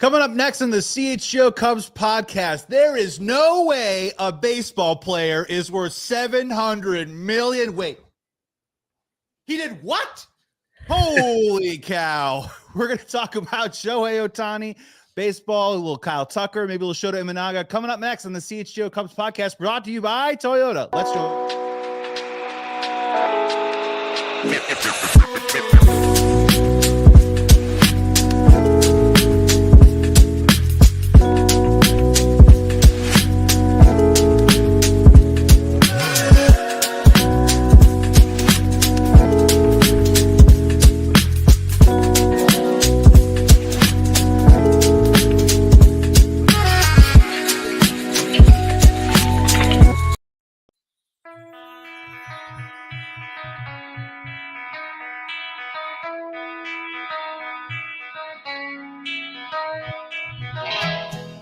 Coming up next on the CHGO Cubs podcast, there is no way a baseball player is worth $700 million. Wait, he did what? Holy cow. We're going to talk about Shohei Ohtani, baseball, a little Kyle Tucker, maybe a little Shota Imanaga. Coming up next on the CHGO Cubs podcast, brought to you by Toyota. Let's go.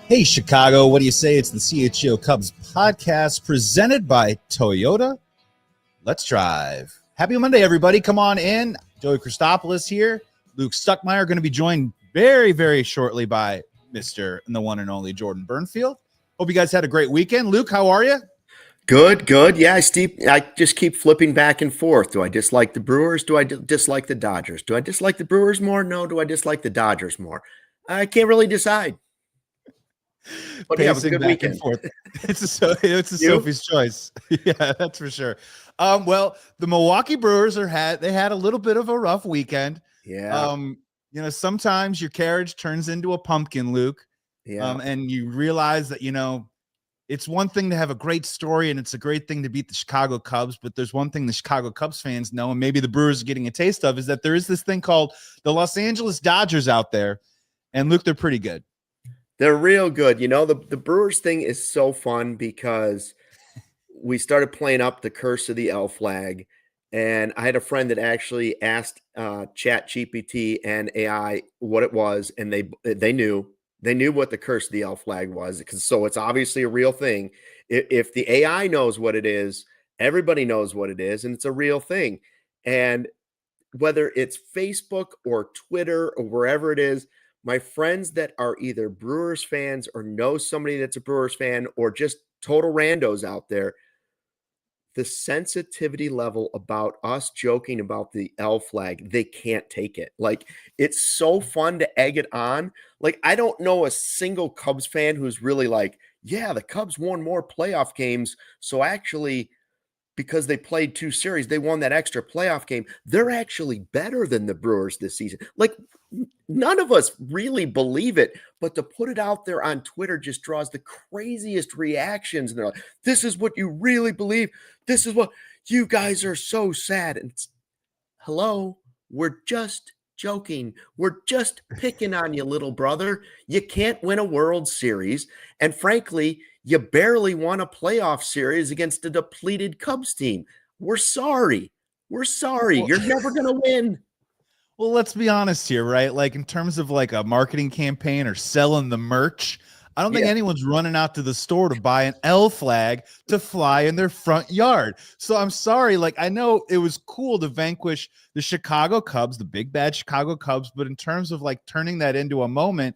Hey, Chicago, what do you say? It's the CHGO Cubs podcast presented by Toyota. Let's drive. Happy Monday, everybody. Come on in. Joey Christopolous here. Luke Stuckmeyer going to be joined very, very shortly by Mr. and the one and only Jordan Bernfield. Hope you guys had a great weekend. Luke, how are you? Good. Yeah, I just keep flipping back and forth. Do I dislike the Brewers? Do I dislike the Dodgers? Do I dislike the Brewers more? No. Do I dislike the Dodgers more? I can't really decide. But yeah, it was a good weekend. It's a Sophie's choice. Yeah, that's for sure. Well, the Milwaukee Brewers had a little bit of a rough weekend. Yeah. Sometimes your carriage turns into a pumpkin, Luke. Yeah. And you realize that, it's one thing to have a great story and it's a great thing to beat the Chicago Cubs, but there's one thing the Chicago Cubs fans know, and maybe the Brewers are getting a taste of, is that there is this thing called the Los Angeles Dodgers out there. And Luke, they're pretty good. They're real good. The Brewers thing is so fun because we started playing up the curse of the L flag. And I had a friend that actually asked ChatGPT and AI what it was. And they knew what the curse of the L flag was. So it's obviously a real thing. If the AI knows what it is, everybody knows what it is. And it's a real thing. And whether it's Facebook or Twitter or wherever it is, my friends that are either Brewers fans or know somebody that's a Brewers fan or just total randos out there, the sensitivity level about us joking about the L flag, they can't take it. Like, it's so fun to egg it on. Like, I don't know a single Cubs fan who's really like, yeah, the Cubs won more playoff games. So actually, because they played 2 series, they won that extra playoff game. They're actually better than the Brewers this season. Like, none of us really believe it, but to put it out there on Twitter just draws the craziest reactions. And they're like, this is what you really believe. This is what you guys are so sad. And it's, hello, we're just joking. We're just picking on you, little brother. You can't win a World Series. And frankly, you barely won a playoff series against a depleted Cubs team. We're sorry. You're never going to win. Well, let's be honest here, right? Like, in terms of like a marketing campaign or selling the merch, I don't think anyone's running out to the store to buy an L flag to fly in their front yard. So I'm sorry. Like, I know it was cool to vanquish the Chicago Cubs, the big bad Chicago Cubs, but in terms of like turning that into a moment,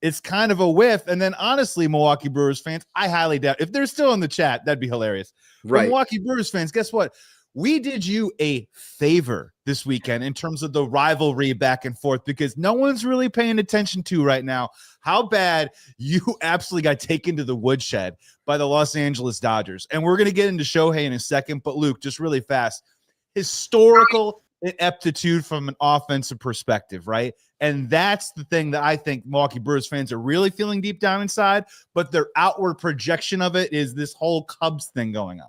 it's kind of a whiff. And then honestly, Milwaukee Brewers fans, I highly doubt if they're still in the chat, that'd be hilarious. Right. But Milwaukee Brewers fans, guess what? We did you a favor this weekend in terms of the rivalry back and forth, because no one's really paying attention to right now how bad you absolutely got taken to the woodshed by the Los Angeles Dodgers. And we're going to get into Shohei in a second, but Luke, just really fast, historical ineptitude from an offensive perspective, right? And that's the thing that I think Milwaukee Brewers fans are really feeling deep down inside, but their outward projection of it is this whole Cubs thing going on.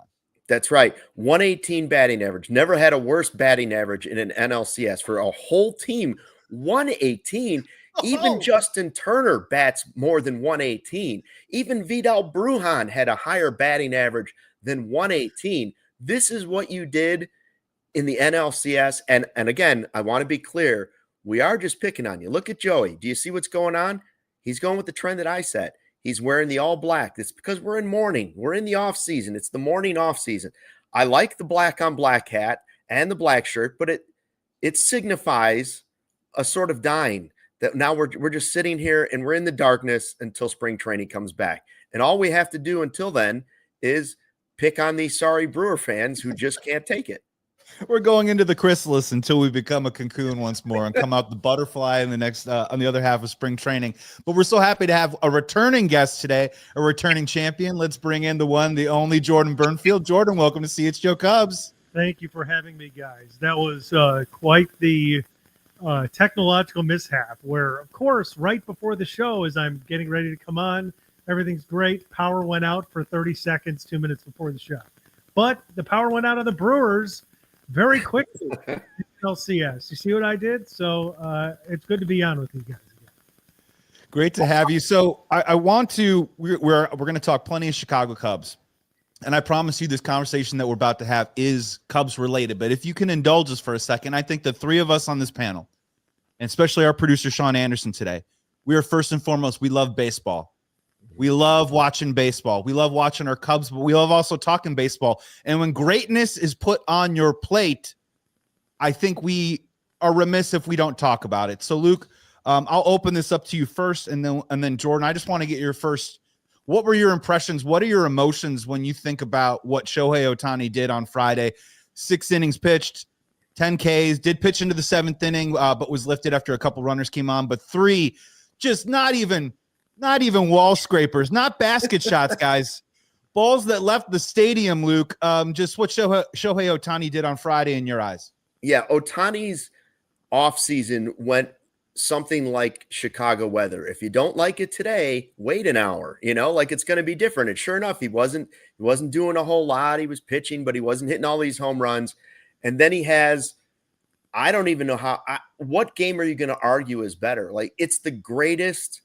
That's right. 118 batting average. Never had a worse batting average in an NLCS for a whole team. 118. Even Justin Turner bats more than 118. Even Vidal Brujan had a higher batting average than 118. This is what you did in the NLCS. And again, I want to be clear. We are just picking on you. Look at Joey. Do you see what's going on? He's going with the trend that I set. He's wearing the all black. It's because we're in mourning. We're in the off season. It's the mourning off season. I like the black on black hat and the black shirt, but it signifies a sort of dying. that now we're just sitting here and we're in the darkness until spring training comes back. And all we have to do until then is pick on these sorry Brewer fans who just can't take it. We're going into the chrysalis until we become a cocoon once more and come out the butterfly in the next on the other half of spring training. But we're so happy to have a returning guest today, a returning champion. Let's bring in the one, the only Jordan Bernfield. Jordan, welcome to CHGO Cubs. Thank you for having me, guys. That was quite the technological mishap where, of course, right before the show, as I'm getting ready to come on, everything's great. Power went out for 30 seconds, 2 minutes before the show. But the power went out on the Brewers very quickly. NLCS. You see what I did? So it's good to be on with you guys again. Great to have you. So I want to, we're going to talk plenty of Chicago Cubs. And I promise you this conversation that we're about to have is Cubs related. But if you can indulge us for a second, I think the three of us on this panel, and especially our producer, Sean Anderson today, we are first and foremost, we love baseball. We love watching baseball. We love watching our Cubs, but we love also talking baseball. And when greatness is put on your plate, I think we are remiss if we don't talk about it. So, Luke, I'll open this up to you first, and then Jordan, I just want to get your first. What were your impressions? What are your emotions when you think about what Shohei Ohtani did on Friday? 6 innings pitched, 10 Ks, did pitch into the 7th inning, but was lifted after a couple runners came on. But 3, just not even wall scrapers, not basket shots, guys. Balls that left the stadium, Luke. Just what Shohei Ohtani did on Friday in your eyes. Yeah, Ohtani's offseason went something like Chicago weather. If you don't like it today, wait an hour, like it's going to be different. And sure enough, he wasn't doing a whole lot. He was pitching, but he wasn't hitting all these home runs. And then he has, I don't even know what game are you going to argue is better? Like, it's the greatest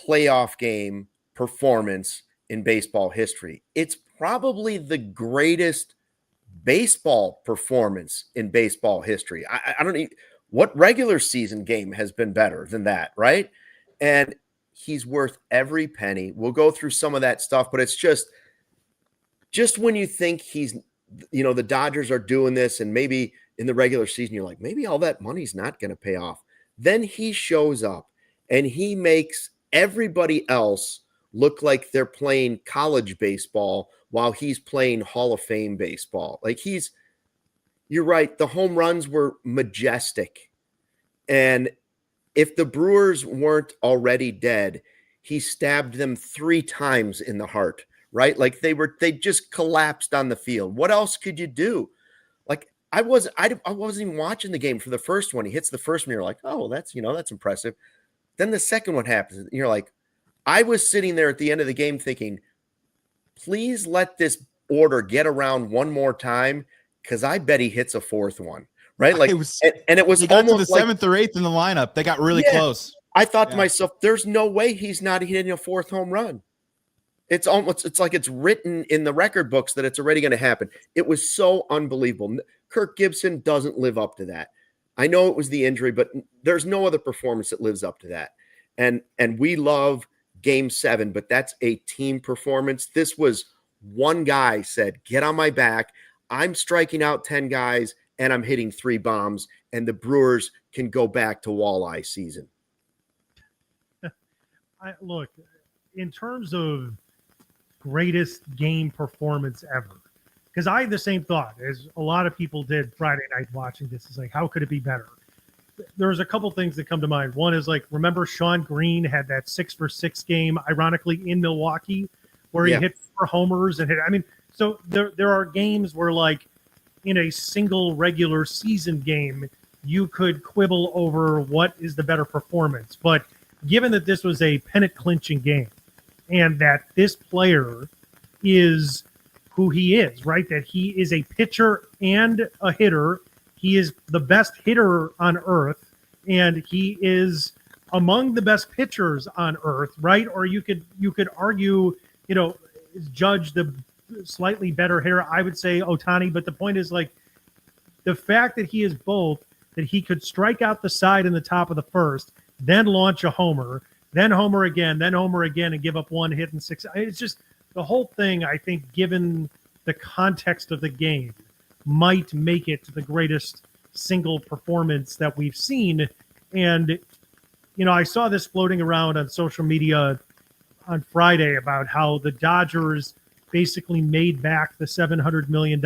playoff game performance in baseball history. It's probably the greatest baseball performance in baseball history. I don't need what regular season game has been better than that, right? And he's worth every penny. We'll go through some of that stuff, but it's just when you think he's, the Dodgers are doing this, and maybe in the regular season, you're like, maybe all that money's not going to pay off. Then he shows up and he makes everybody else look like they're playing college baseball while he's playing Hall of Fame baseball. Like, you're right. The home runs were majestic. And if the Brewers weren't already dead, he stabbed them 3 times in the heart, right? Like, they just collapsed on the field. What else could you do? Like, I wasn't even watching the game for the first one. He hits the first one. You're like, oh, that's impressive. Then the second one happens. And you're like, I was sitting there at the end of the game thinking, please let this order get around one more time, because I bet he hits a 4th one, right? Like, it was he got to the 7th or 8th in the lineup. They got really close. I thought to myself, there's no way he's not hitting a 4th home run. It's like it's written in the record books that it's already going to happen. It was so unbelievable. Kirk Gibson doesn't live up to that. I know it was the injury, but there's no other performance that lives up to that. And we love Game 7, but that's a team performance. This was one guy said, get on my back. I'm striking out 10 guys and I'm hitting 3 bombs, and the Brewers can go back to walleye season. Look, in terms of greatest game performance ever, because I had the same thought as a lot of people did Friday night watching this. Is like, how could it be better? There's a couple things that come to mind. One is, like, remember Sean Green had that 6-for-6 game, ironically, in Milwaukee, where he hit 4 homers and hit. I mean, so there are games where, like, in a single regular season game, you could quibble over what is the better performance. But given that this was a pennant clinching game and that this player is who he is, right? That he is a pitcher and a hitter. He is the best hitter on earth, and he is among the best pitchers on earth, right? Or you could argue, judge the slightly better hitter. I would say Otani, but the point is, like, the fact that he is both, that he could strike out the side in the top of the first, then launch a homer, then homer again, and give up 1 hit and 6. It's just the whole thing, I think, given the context of the game, might make it the greatest single performance that we've seen. And I saw this floating around on social media on Friday about how the Dodgers basically made back the $700 million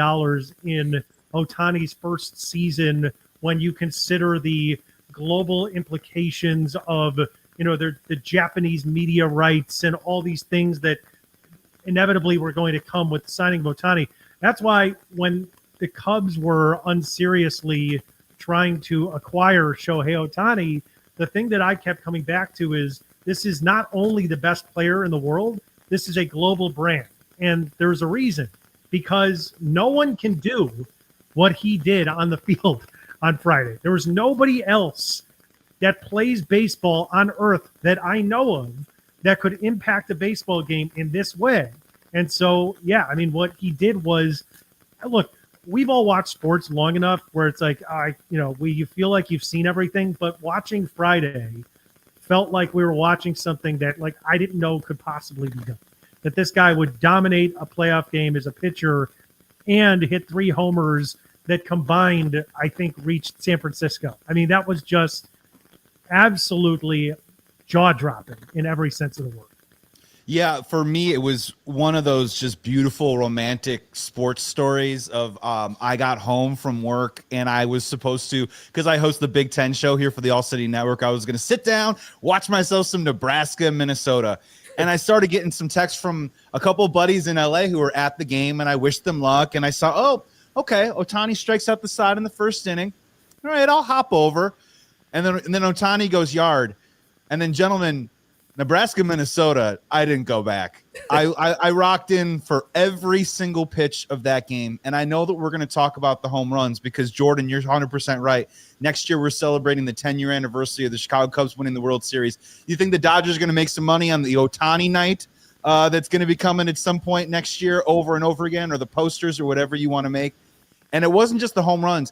in Ohtani's first season when you consider the global implications of, the Japanese media rights and all these things that inevitably were going to come with the signing of Ohtani. That's why when the Cubs were unseriously trying to acquire Shohei Ohtani, the thing that I kept coming back to is this is not only the best player in the world, this is a global brand. And there's a reason, because no one can do what he did on the field on Friday. There was nobody else that plays baseball on earth that I know of that could impact a baseball game in this way. And so, yeah, I mean, what he did was, look, we've all watched sports long enough where it's like, you feel like you've seen everything, but watching Friday felt like we were watching something that, like, I didn't know could possibly be done. That this guy would dominate a playoff game as a pitcher and hit 3 homers that combined, I think, reached San Francisco. I mean, that was just absolutely jaw-dropping in every sense of the word. Yeah, for me, it was one of those just beautiful romantic sports stories of I got home from work and I was supposed to, because I host the Big Ten show here for the All-City Network, I was going to sit down, watch myself some Nebraska and Minnesota. And I started getting some texts from a couple of buddies in LA who were at the game, and I wished them luck. And I saw, oh, okay, Ohtani strikes out the side in the first inning. All right, I'll hop over. And then Ohtani goes yard. And then, gentlemen, Nebraska, Minnesota, I didn't go back. I rocked in for every single pitch of that game. And I know that we're going to talk about the home runs because, Jordan, you're 100% right. Next year, we're celebrating the 10-year anniversary of the Chicago Cubs winning the World Series. You think the Dodgers are going to make some money on the Ohtani night that's going to be coming at some point next year over and over again, or the posters or whatever you want to make? And it wasn't just the home runs.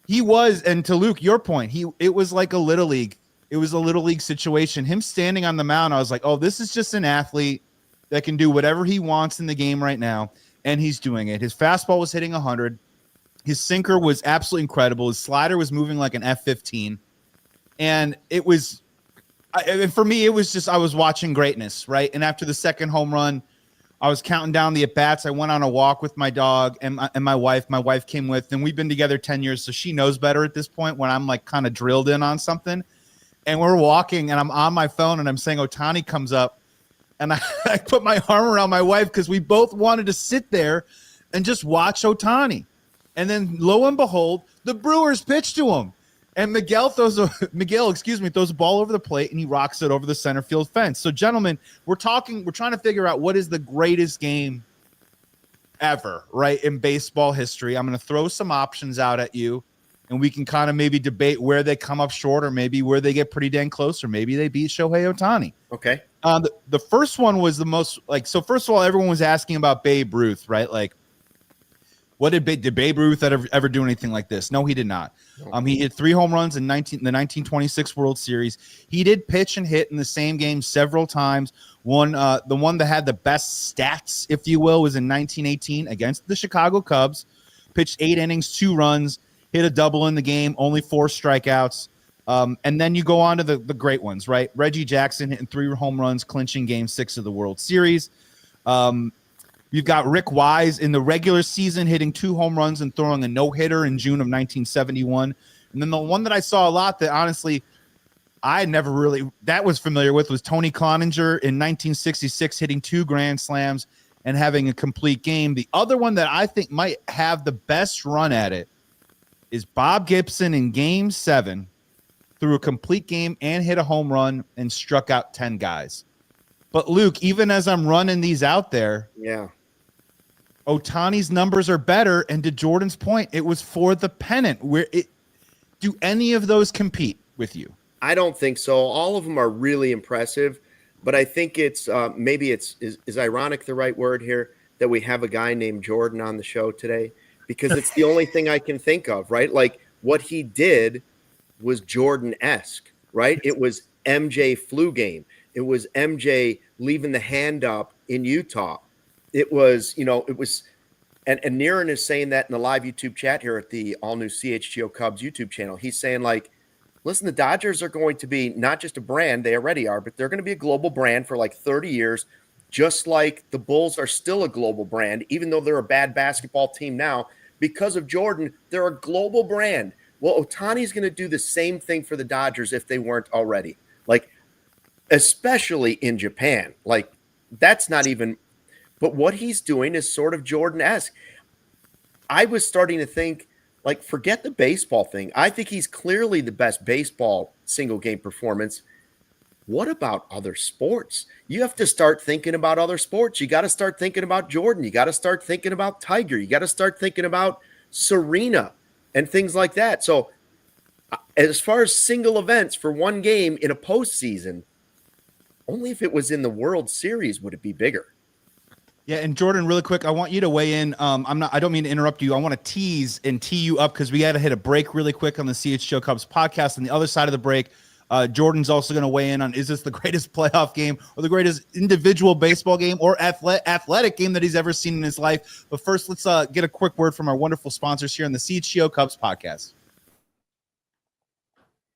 He was, and to Luke, your point, it was like a little league. It was a little league situation. Him standing on the mound, I was like, oh, this is just an athlete that can do whatever he wants in the game right now, and he's doing it. His fastball was hitting 100. His sinker was absolutely incredible. His slider was moving like an F-15. And it was for me, it was just I was watching greatness, right? And after the second home run, I was counting down the at-bats. I went on a walk with my dog and my wife. My wife came with, and we've been together 10 years, so she knows better at this point when I'm like kind of drilled in on something. And we're walking, and I'm on my phone, and I'm saying Ohtani comes up, and I put my arm around my wife because we both wanted to sit there and just watch Ohtani. And then, lo and behold, the Brewers pitch to him, and Miguel throws a ball over the plate, and he rocks it over the center field fence. So, gentlemen, we're trying to figure out what is the greatest game ever, right, in baseball history. I'm going to throw some options out at you. And we can kind of maybe debate where they come up short, or maybe where they get pretty dang close, or maybe they beat Shohei Ohtani. Okay. The first one was the most so first of all, everyone was asking about Babe Ruth, right? Like, what did Babe Ruth ever do anything like this? No, he did not. He hit 3 home runs in the 1926 World Series. He did pitch and hit in the same game several times. The one that had the best stats, if you will, was in 1918 against the Chicago Cubs. Pitched 8 innings, 2 runs. Hit a double in the game, only 4 strikeouts. And then you go on to the great ones, right? Reggie Jackson hitting 3 home runs, clinching Game 6 of the World Series. You've got Rick Wise in the regular season hitting 2 home runs and throwing a no-hitter in June of 1971. And then the one that I saw a lot that, honestly, I never really that was familiar with was Tony Cloninger in 1966 hitting 2 grand slams and having a complete game. The other one that I think might have the best run at it is Bob Gibson in Game 7, threw a complete game and hit a home run and struck out 10 guys. But Luke, even as I'm running these out there, yeah, Ohtani's numbers are better. And to Jordan's point, it was for the pennant. Do any of those compete with you? I don't think so. All of them are really impressive, but I think it's maybe is ironic the right word here that we have a guy named Jordan on the show today. Because it's the only thing I can think of, right? Like, what he did was Jordan-esque, right? It was MJ flu game. It was MJ leaving the hand up in Utah. It was, and Niren is saying that in the live YouTube chat here at the all-new CHGO Cubs YouTube channel. He's saying, like, Listen, the Dodgers are going to be not just a brand, they already are, but they're going to be a global brand for like 30 years, just like the Bulls are still a global brand, even though they're a bad basketball team now. Because of Jordan, they're a global brand. Well, Ohtani's going to do the same thing for the Dodgers if they weren't already. Like, especially in Japan. Like, that's not even – but what he's doing is sort of Jordan-esque. I was starting to think, like, forget the baseball thing. I think he's clearly the best baseball single-game performance. What about other sports? You have to start thinking about other sports. You got to start thinking about Jordan. You got to start thinking about Tiger. You got to start thinking about Serena and things like that. So as far as single events for one game in a postseason, only if it was in the World Series would it be bigger. Yeah, and Jordan, really quick, I want you to weigh in. I don't mean to interrupt you. I want to tease and tee you up because we got to hit a break really quick on the CHGO Cubs podcast. On the other side of the break, Jordan's also going to weigh in on, is this the greatest playoff game or the greatest individual baseball game or athletic game that he's ever seen in his life? But first, let's get a quick word from our wonderful sponsors here on the CHGO Cubs podcast.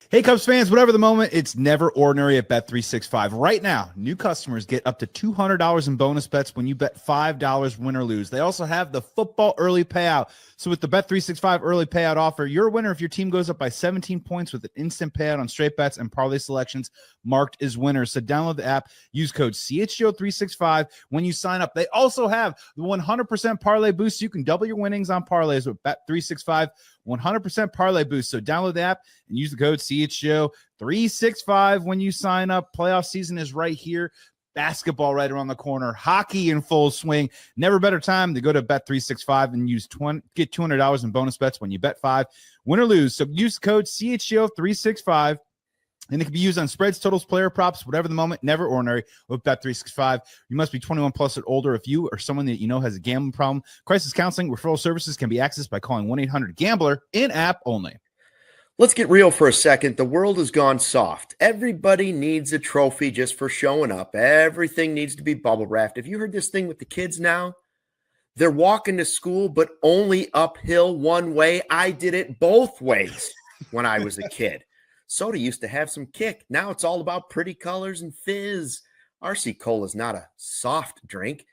Hey, Cubs fans, whatever the moment, it's never ordinary at Bet365. Right now, new customers get up to $200 in bonus bets when you bet $5 win or lose. They also have the football early payout. So with the Bet365 early payout offer, you're a winner if your team goes up by 17 points with an instant payout on straight bets and parlay selections marked as winners. So download the app, use code CHGO365 when you sign up. They also have the 100% parlay boost. You can double your winnings on parlays with Bet365 100% parlay boost. So download the app and use the code CHGO365 when you sign up. Playoff season is right here. Basketball right around the corner. Hockey in full swing. Never better time to go to Bet365 and get $200 in bonus bets when you bet 5, win or lose. So use code CHGO365. And it can be used on spreads, totals, player props, whatever the moment, never ordinary with Bet365. You must be 21 plus or older if you or someone that you know has a gambling problem. Crisis counseling, referral services can be accessed by calling 1-800-GAMBLER in-app only. Let's get real for a second. The world has gone soft. Everybody needs a trophy just for showing up. Everything needs to be bubble wrapped. Have you heard this thing with the kids now? They're walking to school, but only uphill one way. I did it both ways when I was a kid. Soda used to have some kick. Now it's all about pretty colors and fizz. RC Cola is not a soft drink.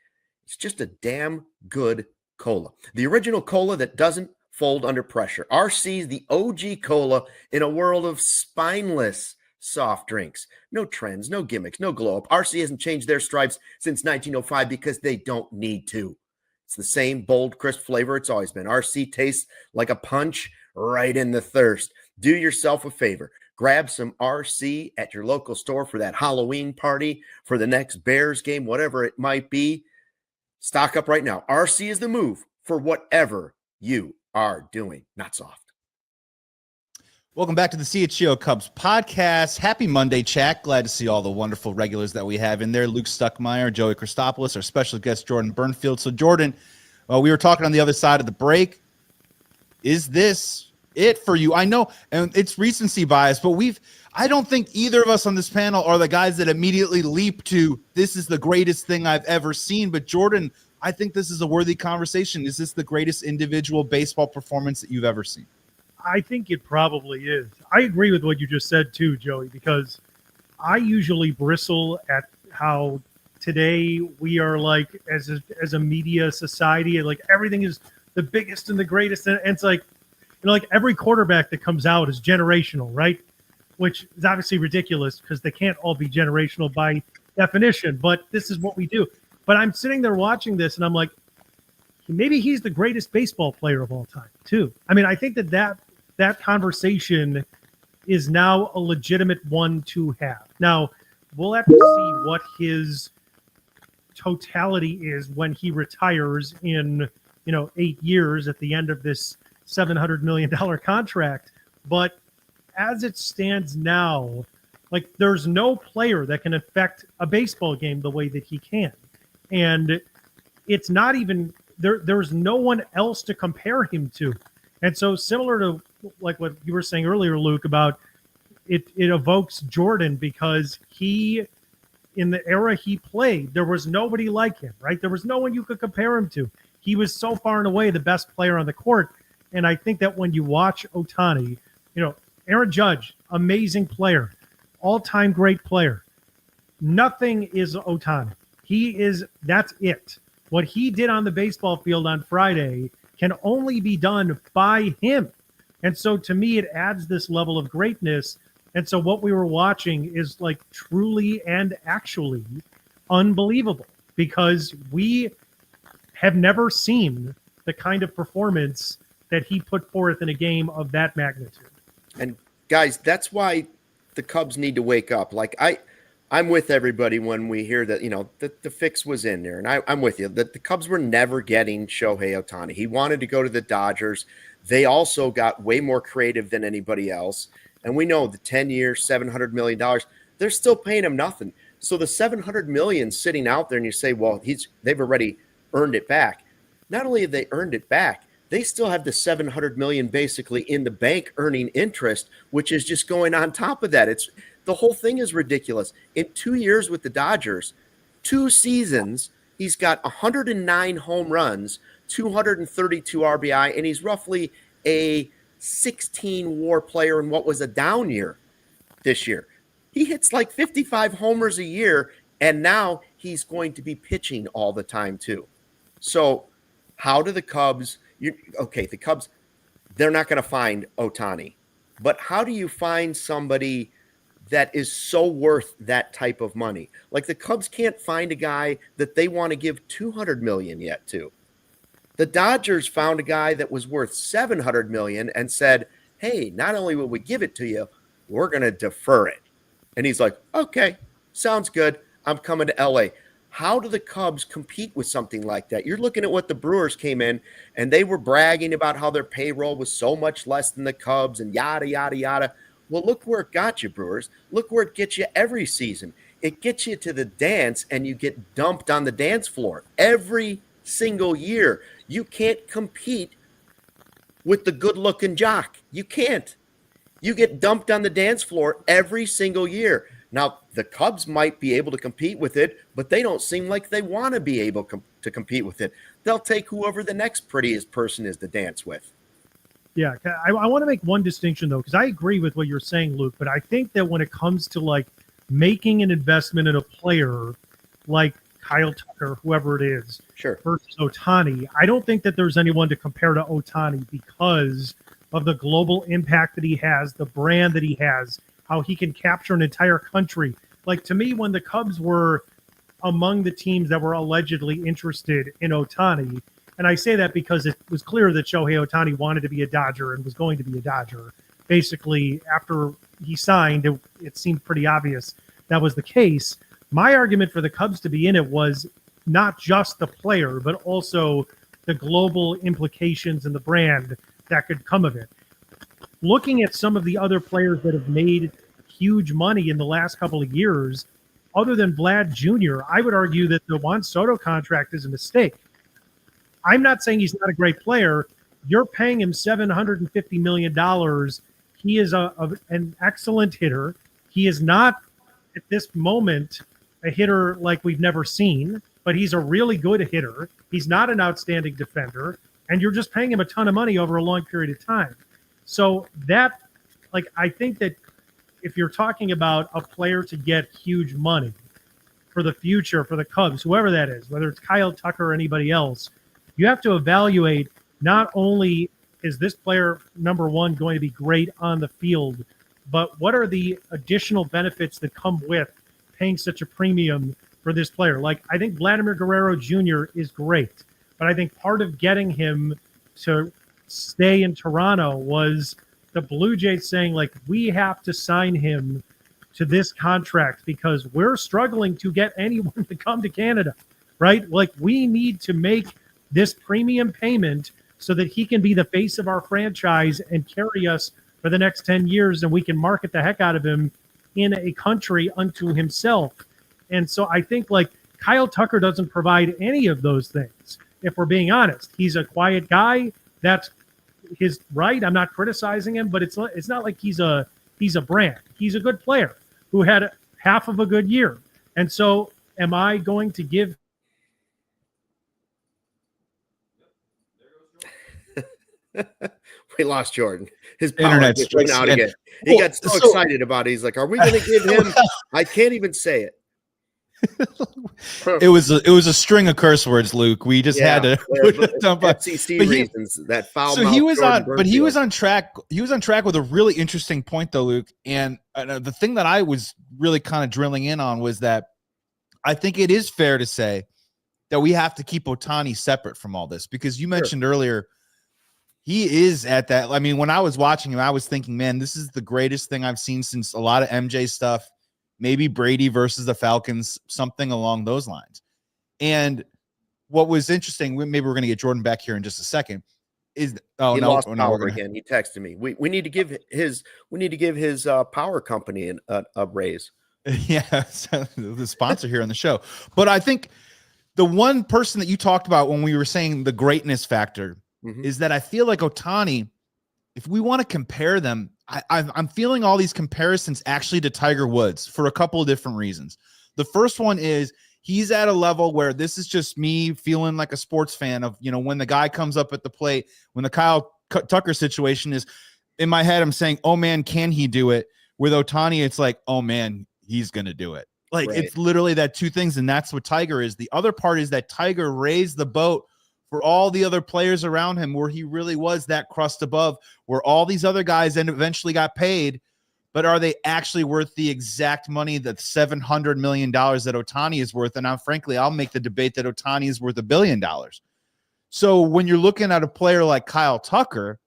It's just a damn good cola. The original cola that doesn't fold under pressure. RC's the OG cola in a world of spineless soft drinks. No trends, no gimmicks, no glow up. RC hasn't changed their stripes since 1905 because they don't need to. It's the same bold, crisp flavor it's always been. RC tastes like a punch right in the thirst. Do yourself a favor. Grab some RC at your local store for that Halloween party, for the next Bears game, whatever it might be. Stock up right now. RC is the move for whatever you are doing. Not soft. Welcome back to the CHGO Cubs podcast. Happy Monday, chat. Glad to see all the wonderful regulars that we have in there. Luke Stuckmeyer, Joey Christopolous, our special guest, Jordan Bernfield. So, Jordan, we were talking on the other side of the break. Is this it for you? I know, and it's recency bias, but I don't think either of us on this panel are the guys that immediately leap to, this is the greatest thing I've ever seen. But Jordan, I think this is a worthy conversation. Is this the greatest individual baseball performance that you've ever seen? I think it probably is. I agree with what you just said too, Joey, because I usually bristle at how today we are like, as a media society, like everything is the biggest and the greatest. And it's like, like every quarterback that comes out is generational, right? Which is obviously ridiculous because they can't all be generational by definition, but this is what we do. But I'm sitting there watching this and I'm like, maybe he's the greatest baseball player of all time too. I mean, I think that conversation is now a legitimate one to have. Now, we'll have to see what his totality is when he retires in, 8 years at the end of this $700 million contract. But as it stands now, like there's no player that can affect a baseball game the way that he can. And it's not even there's no one else to compare him to. And so similar to like what you were saying earlier, Luke, about it evokes Jordan because he, in the era he played, there was nobody like him, right? There was no one you could compare him to. He was so far and away the best player on the court. And I think that when you watch Ohtani, Aaron Judge, amazing player, all-time great player. Nothing is Ohtani. That's it. What he did on the baseball field on Friday can only be done by him. And so to me, it adds this level of greatness. And so what we were watching is like truly and actually unbelievable, because we have never seen the kind of performance that he put forth in a game of that magnitude. And guys, that's why the Cubs need to wake up. Like I'm with everybody when we hear that, that the fix was in there. And I'm with you that the Cubs were never getting Shohei Ohtani. He wanted to go to the Dodgers. They also got way more creative than anybody else. And we know the 10 years, $700 million, they're still paying him nothing. So the $700 million sitting out there, and you say, well, they've already earned it back. Not only have they earned it back, they still have the $700 million basically in the bank earning interest, which is just going on top of that. The whole thing is ridiculous. In 2 years with the Dodgers, 2 seasons, he's got 109 home runs, 232 RBI, and he's roughly a 16 WAR player in what was a down year this year. He hits like 55 homers a year, and now he's going to be pitching all the time too. So how do the Cubs – the Cubs, they're not going to find Ohtani. But how do you find somebody that is so worth that type of money? Like the Cubs can't find a guy that they want to give $200 million yet to. The Dodgers found a guy that was worth $700 million and said, hey, not only will we give it to you, we're going to defer it. And he's like, okay, sounds good. I'm coming to LA. How do the Cubs compete with something like that? You're looking at what the Brewers came in, and they were bragging about how their payroll was so much less than the Cubs and yada, yada, yada. Well, look where it got you, Brewers. Look where it gets you every season. It gets you to the dance, and you get dumped on the dance floor every single year. You can't compete with the good-looking jock. You can't. You get dumped on the dance floor every single year. Now, the Cubs might be able to compete with it, but they don't seem like they want to be able to compete with it. They'll take whoever the next prettiest person is to dance with. Yeah, I want to make one distinction, though, because I agree with what you're saying, Luke, but I think that when it comes to, like, making an investment in a player like Kyle Tucker, whoever it is, sure, versus Ohtani, I don't think that there's anyone to compare to Ohtani because of the global impact that he has, the brand that he has, how he can capture an entire country. Like, to me, when the Cubs were among the teams that were allegedly interested in Ohtani, and I say that because it was clear that Shohei Ohtani wanted to be a Dodger and was going to be a Dodger. Basically, after he signed, it seemed pretty obvious that was the case. My argument for the Cubs to be in it was not just the player, but also the global implications and the brand that could come of it. Looking at some of the other players that have made huge money in the last couple of years, other than Vlad Jr., I would argue that the Juan Soto contract is a mistake. I'm not saying he's not a great player. You're paying him $750 million. He is an excellent hitter. He is not, at this moment, a hitter like we've never seen, but he's a really good hitter. He's not an outstanding defender, and you're just paying him a ton of money over a long period of time. So that, like, I think that if you're talking about a player to get huge money for the future, for the Cubs, whoever that is, whether it's Kyle Tucker or anybody else, you have to evaluate not only is this player, number one, going to be great on the field, but what are the additional benefits that come with paying such a premium for this player? Like, I think Vladimir Guerrero Jr. is great, but I think part of getting him to stay in Toronto was the Blue Jays saying, like, we have to sign him to this contract because we're struggling to get anyone to come to Canada, right? Like, we need to make this premium payment so that he can be the face of our franchise and carry us for the next 10 years, and we can market the heck out of him in a country unto himself. And so I think, like, Kyle Tucker doesn't provide any of those things, if we're being honest. He's a quiet guy. That's his right. I'm not criticizing him, but it's not like he's a brand. He's a good player who had half of a good year. And so am I going to give We lost Jordan. His power Internet just went out again. He got so excited about it. He's like, "Are we going to give him?" I can't even say it. It was a string of curse words, Luke. We just had to dump FCC reasons that foul. So he was on track. He was on track with a really interesting point, though, Luke. And the thing that I was really kind of drilling in on was that I think it is fair to say that we have to keep Ohtani separate from all this, because you mentioned earlier he is at that. I mean, when I was watching him, I was thinking, man, this is the greatest thing I've seen since a lot of MJ stuff. Maybe Brady versus the Falcons, something along those lines. And what was interesting, maybe we're going to get Jordan back here in just a second, is he lost power again. He texted me. We need to give his power company a raise. Yeah, so the sponsor here on the show. But I think the one person that you talked about when we were saying the greatness factor is that I feel like Ohtani, if we want to compare them, I'm feeling all these comparisons actually to Tiger Woods for a couple of different reasons. The first one is he's at a level where this is just me feeling like a sports fan of, when the guy comes up at the plate, when the Kyle Tucker situation is in my head, I'm saying, oh man, can he do it? With Ohtani, it's like, oh man, he's going to do it. Like It's literally that two things. And that's what Tiger is. The other part is that Tiger raised the boat for all the other players around him, where he really was that crust above, where all these other guys then eventually got paid, but are they actually worth the exact money, that $700 million that Ohtani is worth? And frankly, I'll make the debate that Ohtani is worth $1 billion. So when you're looking at a player like Kyle Tucker,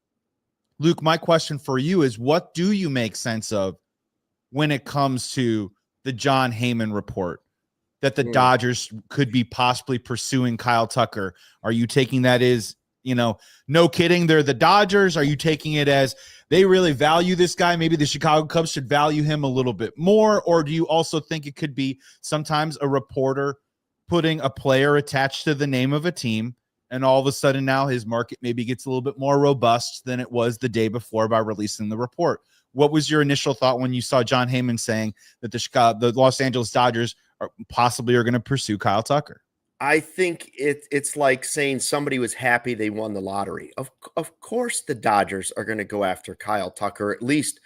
Luke, my question for you is, what do you make sense of when it comes to the Jon Heyman report that the Dodgers could be possibly pursuing Kyle Tucker? Are you taking that as, no kidding, they're the Dodgers? Are you taking it as they really value this guy? Maybe the Chicago Cubs should value him a little bit more? Or do you also think it could be sometimes a reporter putting a player attached to the name of a team, and all of a sudden now his market maybe gets a little bit more robust than it was the day before by releasing the report? What was your initial thought when you saw Jon Heyman saying that the Los Angeles Dodgers are going to pursue Kyle Tucker? I think it's like saying somebody was happy they won the lottery. Of course the Dodgers are going to go after Kyle Tucker, at least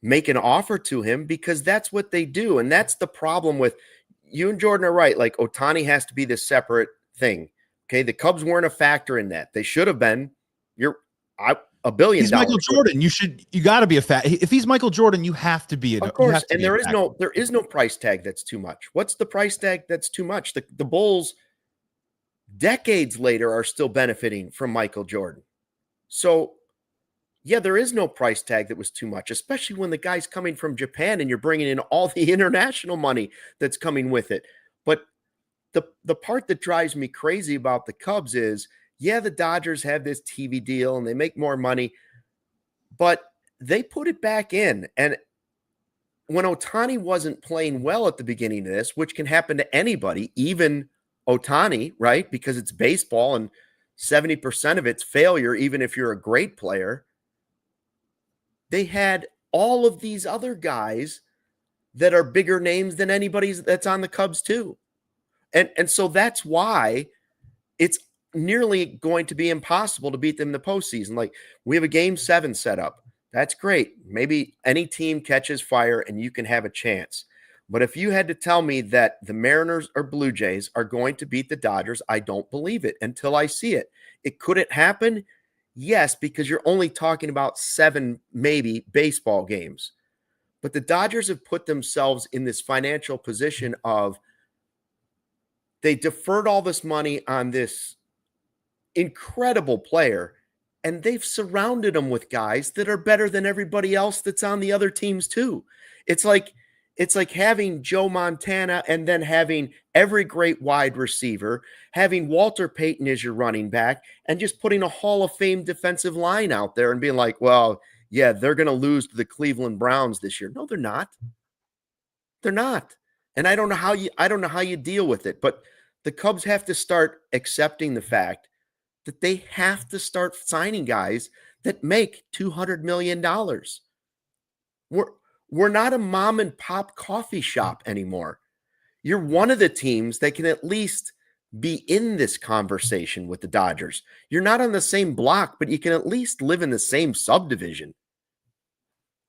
make an offer to him, because that's what they do. And that's the problem with you, and Jordan are right. Like, Ohtani has to be this separate thing. Okay. The Cubs weren't a factor in that. They should have been. $1 billion. He's Michael Jordan. You got to be if he's Michael Jordan, you have to be. Of course. And there is no price tag that's too much. What's the price tag that's too much? The Bulls decades later are still benefiting from Michael Jordan. So yeah, there is no price tag that was too much, especially when the guy's coming from Japan and you're bringing in all the international money that's coming with it. But the part that drives me crazy about the Cubs is, yeah, the Dodgers have this TV deal and they make more money, but they put it back in. And when Ohtani wasn't playing well at the beginning of this, which can happen to anybody, even Ohtani, right? Because it's baseball and 70% of it's failure, even if you're a great player. They had all of these other guys that are bigger names than anybody that's on the Cubs too. And so that's why it's nearly going to be impossible to beat them in the postseason. Like, we have a game 7 set up. That's great. Maybe any team catches fire and you can have a chance. But if you had to tell me that the Mariners or Blue Jays are going to beat the Dodgers, I don't believe it until I see it. Could it happen? Yes, because you're only talking about 7, maybe, baseball games. But the Dodgers have put themselves in this financial position of they deferred all this money on this incredible player, and they've surrounded him with guys that are better than everybody else that's on the other teams too. It's like having Joe Montana and then having every great wide receiver, having Walter Payton as your running back, and just putting a Hall of Fame defensive line out there and being like, well, yeah, they're going to lose to the Cleveland Browns this year. No, they're not. They're not. And I don't know how you deal with it, but the Cubs have to start accepting the fact that they have to start signing guys that make $200 million. We're not a mom and pop coffee shop anymore. You're one of the teams that can at least be in this conversation with the Dodgers. You're not on the same block, but you can at least live in the same subdivision.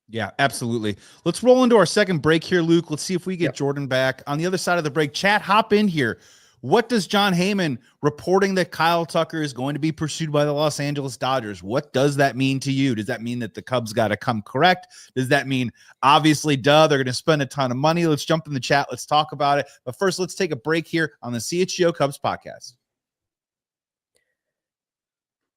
Yeah, absolutely. Let's roll into our second break here, Luke. Let's see if we get Yep. Jordan back. On the other side of the break, chat, hop in here. What does Jon Heyman reporting that Kyle Tucker is going to be pursued by the Los Angeles Dodgers? What does that mean to you? Does that mean that the Cubs got to come correct? Does that mean, obviously, they're going to spend a ton of money? Let's jump in the chat. Let's talk about it. But first, let's take a break here on the CHGO Cubs podcast.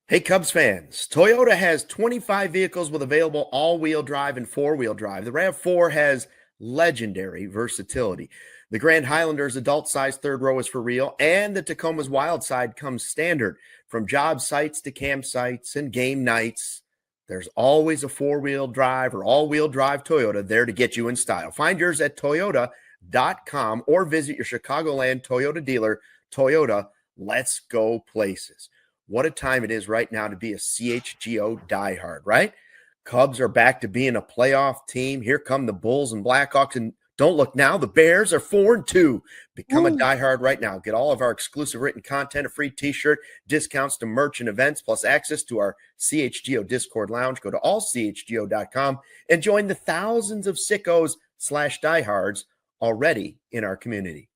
Hey, Cubs fans, Toyota has 25 vehicles with available all-wheel drive and four-wheel drive. The RAV4 has legendary versatility. The Grand Highlander's adult-sized third row is for real, and the Tacoma's Wild Side comes standard. From job sites to campsites and game nights, there's always a four-wheel drive or all-wheel drive Toyota there to get you in style. Find yours at toyota.com or visit your Chicagoland Toyota dealer. Toyota, let's go places. What a time it is right now to be a CHGO diehard, right? Cubs are back to being a playoff team. Here come the Bulls and Blackhawks, and don't look now, the Bears are 4-2. Become a diehard right now. Get all of our exclusive written content, a free t-shirt, discounts to merch and events, plus access to our CHGO Discord lounge. Go to allchgo.com and join the thousands of sickos/diehards already in our community.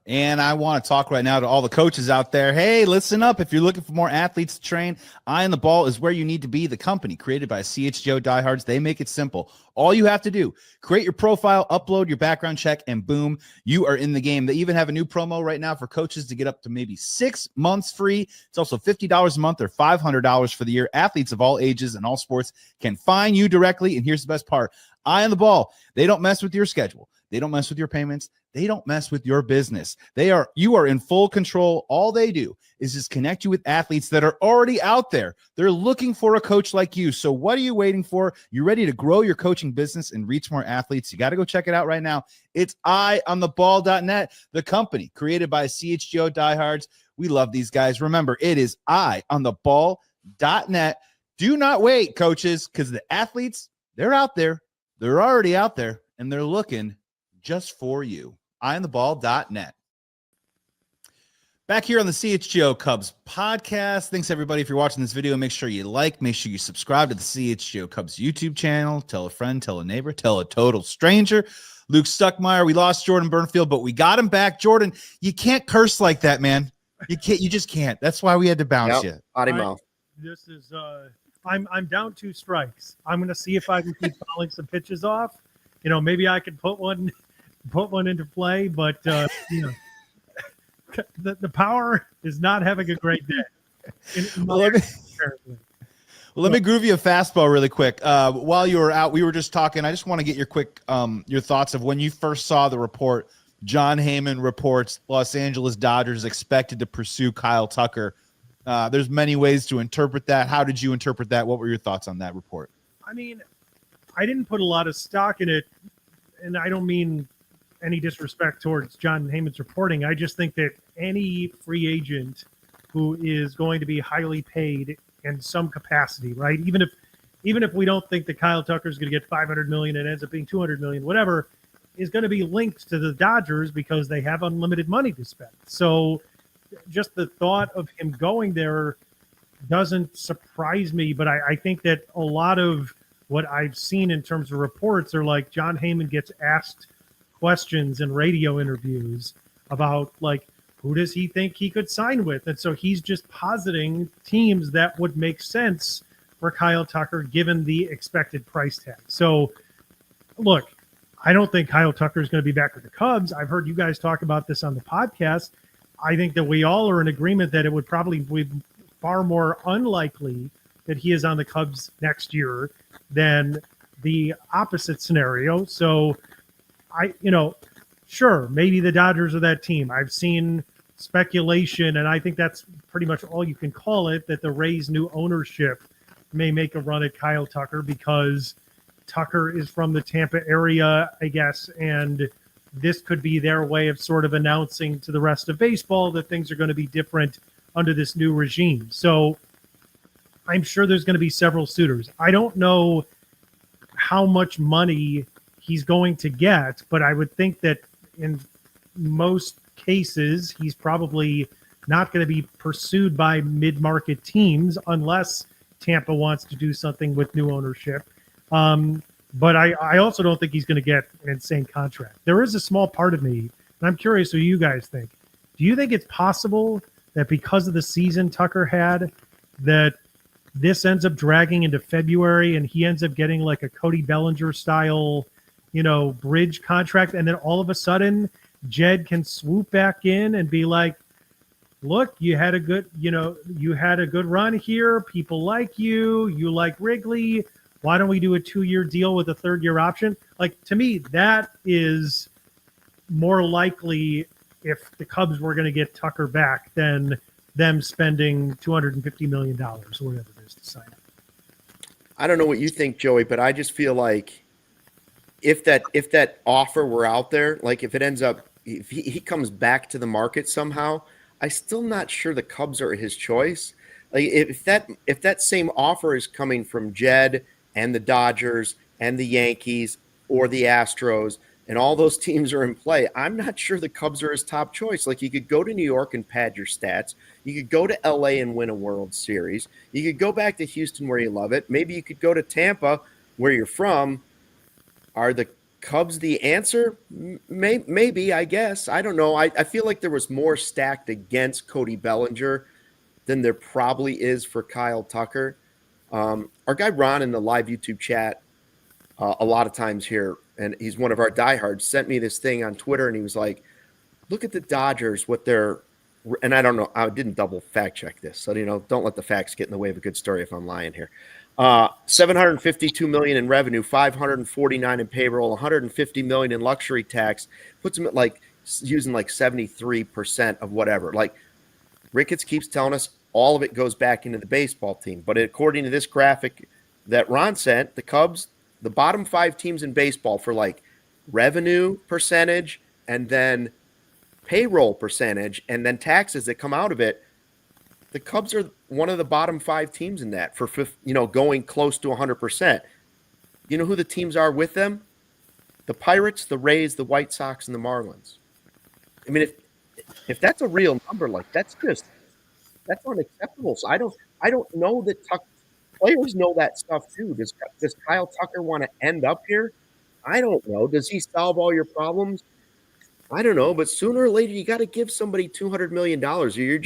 And I want to talk right now to all the coaches out there. Hey, listen up. If you're looking for more athletes to train, Eye on the Ball is where you need to be. The company created by CHGO diehards. They make it simple. All you have to do, create your profile, upload your background check, and boom, you are in the game. They even have a new promo right now for coaches to get up to maybe 6 months free. It's also $50 a month or $500 for the year. Athletes of all ages and all sports can find you directly. And here's the best part. Eye on the Ball. They don't mess with your schedule. They don't mess with your payments. They don't mess with your business. You are in full control. All they do is just connect you with athletes that are already out there. They're looking for a coach like you. So what are you waiting for? You're ready to grow your coaching business and reach more athletes. You got to go check it out right now. It's eyeontheball.net, the company created by CHGO diehards. We love these guys. Remember, it is eyeontheball.net. Do not wait, coaches, because the athletes, they're out there. They're already out there, and they're looking just for you. Eyeontheball.net. Back here on the CHGO Cubs podcast. Thanks, everybody. If you're watching this video, make sure you like, make sure you subscribe to the CHGO Cubs YouTube channel. Tell a friend, tell a neighbor, tell a total stranger. Luke Stuckmeyer, we lost Jordan Bernfield, but we got him back. Jordan, you can't curse like that, man. You just can't. That's why we had to bounce you. Potty mouth. This is I'm down 2 strikes. I'm going to see if I can keep fouling some pitches off. Maybe I could put one into play, but the power is not having a great day. Let me groove you a fastball really quick. While you were out, we were just talking. I just want to get your quick your thoughts of when you first saw the report. Jon Heyman reports Los Angeles Dodgers expected to pursue Kyle Tucker. There's many ways to interpret that. How did you interpret that? What were your thoughts on that report? I mean, I didn't put a lot of stock in it, and I don't mean any disrespect towards Jon Heyman's reporting. I just think that any free agent who is going to be highly paid in some capacity, right? Even if we don't think that Kyle Tucker is going to get $500 million and ends up being $200 million, whatever, is going to be linked to the Dodgers because they have unlimited money to spend. So just the thought of him going there doesn't surprise me, but I think that a lot of what I've seen in terms of reports are like Jon Heyman gets asked questions in radio interviews about like, who does he think he could sign with? And so he's just positing teams that would make sense for Kyle Tucker given the expected price tag. So look, I don't think Kyle Tucker is going to be back with the Cubs. I've heard you guys talk about this on the podcast. I think that we all are in agreement that it would probably be far more unlikely that he is on the Cubs next year than the opposite scenario. So sure, maybe the Dodgers are that team. I've seen speculation, and I think that's pretty much all you can call it, that the Rays' new ownership may make a run at Kyle Tucker because Tucker is from the Tampa area, I guess, and this could be their way of sort of announcing to the rest of baseball that things are going to be different under this new regime. So I'm sure there's going to be several suitors. I don't know how much money he's going to get, but I would think that in most cases, he's probably not going to be pursued by mid-market teams unless Tampa wants to do something with new ownership. But I also don't think he's going to get an insane contract. There is a small part of me, and I'm curious what you guys think. Do you think it's possible that because of the season Tucker had, that this ends up dragging into February and he ends up getting like a Cody Bellinger style, bridge contract, and then all of a sudden Jed can swoop back in and be like, look, you had a good run here. People like you. You like Wrigley. Why don't we do a 2-year deal with a 3rd-year option? Like, to me, that is more likely if the Cubs were going to get Tucker back than them spending $250 million or whatever it is to sign him. I don't know what you think, Joey, but I just feel like if that offer were out there, like if he comes back to the market somehow, I'm still not sure the Cubs are his choice. Like if that same offer is coming from Jed and the Dodgers and the Yankees or the Astros and all those teams are in play, I'm not sure the Cubs are his top choice. Like you could go to New York and pad your stats. You could go to LA and win a World Series. You could go back to Houston where you love it. Maybe you could go to Tampa where you're from. Are the Cubs the answer? Maybe, I guess. I don't know. I feel like there was more stacked against Cody Bellinger than there probably is for Kyle Tucker. Our guy Ron in the live YouTube chat a lot of times here, and he's one of our diehards, sent me this thing on Twitter, and he was like, look at the Dodgers, what they're – and I don't know. I didn't double fact check this. So, don't let the facts get in the way of a good story if I'm lying here. $752 million in revenue, $549 in payroll, $150 million in luxury tax, puts them at using 73% of whatever. Like Ricketts keeps telling us all of it goes back into the baseball team. But according to this graphic that Ron sent, the Cubs, the bottom 5 teams in baseball for revenue percentage and then payroll percentage and then taxes that come out of it, the Cubs are one of the bottom 5 teams in that for, going close to 100%. You know who the teams are with them? The Pirates, the Rays, the White Sox, and the Marlins. I mean, if that's a real number, that's unacceptable. So I don't know that players know that stuff too. Does Kyle Tucker want to end up here? I don't know. Does he solve all your problems? I don't know. But sooner or later, you got to give somebody $200 million. Or you're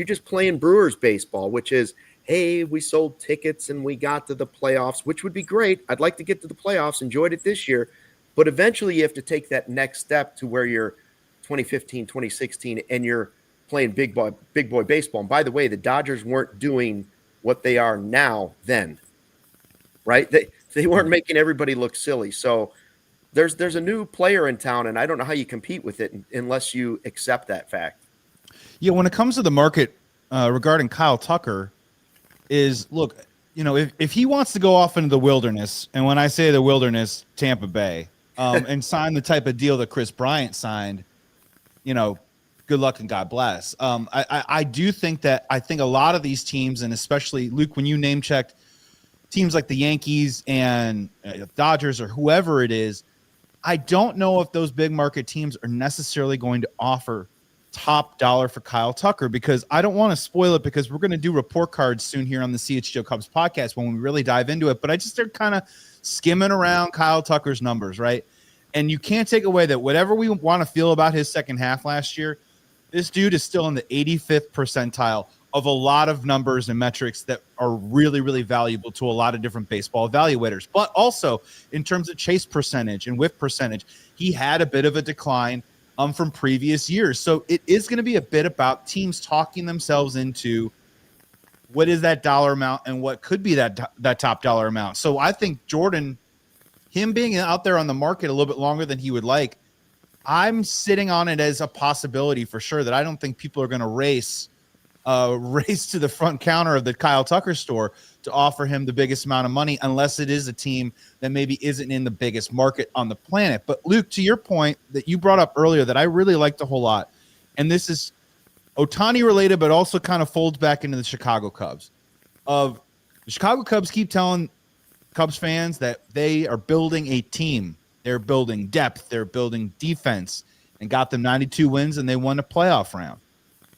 just playing Brewers baseball, which is, hey, we sold tickets and we got to the playoffs, which would be great. I'd like to get to the playoffs, enjoyed it this year. But eventually you have to take that next step to where you're 2015, 2016, and you're playing big boy baseball. And by the way, the Dodgers weren't doing what they are now then, right? They weren't making everybody look silly. So there's a new player in town, and I don't know how you compete with it unless you accept that fact. Yeah, when it comes to the market regarding Kyle Tucker, look, if he wants to go off into the wilderness, and when I say the wilderness, Tampa Bay, and sign the type of deal that Chris Bryant signed, good luck and God bless. I do think that I think a lot of these teams, and especially Luke, when you name checked teams like the Yankees and Dodgers or whoever it is, I don't know if those big market teams are necessarily going to offer top dollar for Kyle Tucker, because I don't want to spoil it, because we're going to do report cards soon here on the CHGO Cubs podcast when we really dive into it. But I just start kind of skimming around Kyle Tucker's numbers, right? And you can't take away that whatever we want to feel about his second half last year, this dude is still in the 85th percentile of a lot of numbers and metrics that are really, really valuable to a lot of different baseball evaluators. But also in terms of chase percentage and whiff percentage, he had a bit of a decline from previous years. So it is going to be a bit about teams talking themselves into what is that dollar amount and what could be that top dollar amount. So I think Jordan, him being out there on the market a little bit longer than he would like, I'm sitting on it as a possibility for sure, that I don't think people are going to race to the front counter of the Kyle Tucker store to offer him the biggest amount of money, unless it is a team that maybe isn't in the biggest market on the planet. But Luke, to your point that you brought up earlier that I really liked a whole lot, and this is Ohtani related, but also kind of folds back into the Chicago Cubs. The Chicago Cubs keep telling Cubs fans that they are building a team. They're building depth. They're building defense. and got them 92 wins, and they won a playoff round.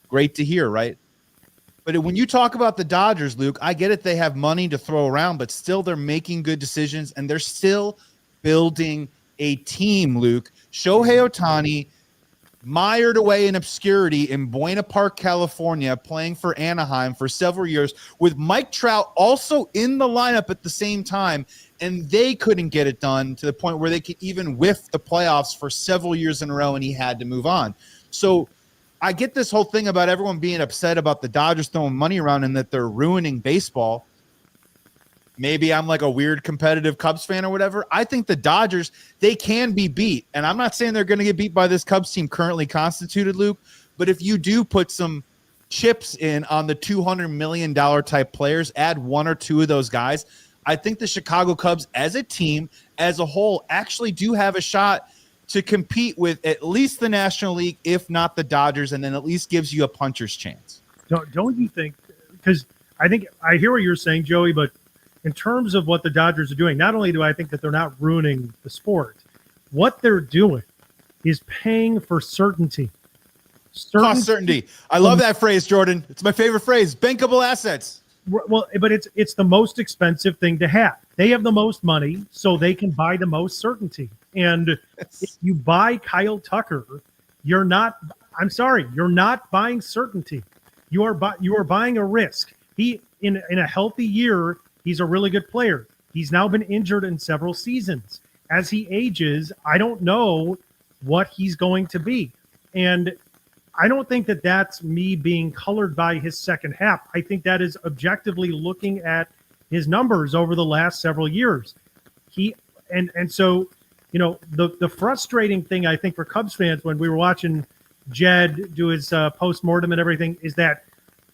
Great to hear, right? But when you talk about the Dodgers, Luke, I get it. They have money to throw around, but still they're making good decisions, and they're still building a team, Luke. Shohei Ohtani mired away in obscurity in Buena Park, California, playing for Anaheim for several years with Mike Trout also in the lineup at the same time, and they couldn't get it done to the point where they could even whiff the playoffs for several years in a row, and he had to move on. So I get this whole thing about everyone being upset about the Dodgers throwing money around and that they're ruining baseball. Maybe I'm like a weird competitive Cubs fan or whatever. I think the Dodgers, they can be beat. And I'm not saying they're going to get beat by this Cubs team currently constituted, Luke. But if you do put some chips in on the $200 million type players, add one or two of those guys, I think the Chicago Cubs as a team, as a whole, actually do have a shot to compete with at least the National League, if not the Dodgers, and then at least gives you a puncher's chance. Don't you think? Because I think I hear what you're saying, Joey, but in terms of what the Dodgers are doing, not only do I think that they're not ruining the sport, what they're doing is paying for certainty. Cost certainty. I love that phrase, Jordan. It's my favorite phrase. Bankable assets. Well, but it's the most expensive thing to have. They have the most money, so they can buy the most certainty. And if you buy Kyle Tucker, you're not buying certainty. You are buying a risk. He in a healthy year, he's a really good player. He's now been injured in several seasons. As he ages, I don't know what he's going to be. And I don't think that that's me being colored by his second half. I think that is objectively looking at his numbers over the last several years. So, you know, the frustrating thing I think for Cubs fans when we were watching Jed do his postmortem and everything is that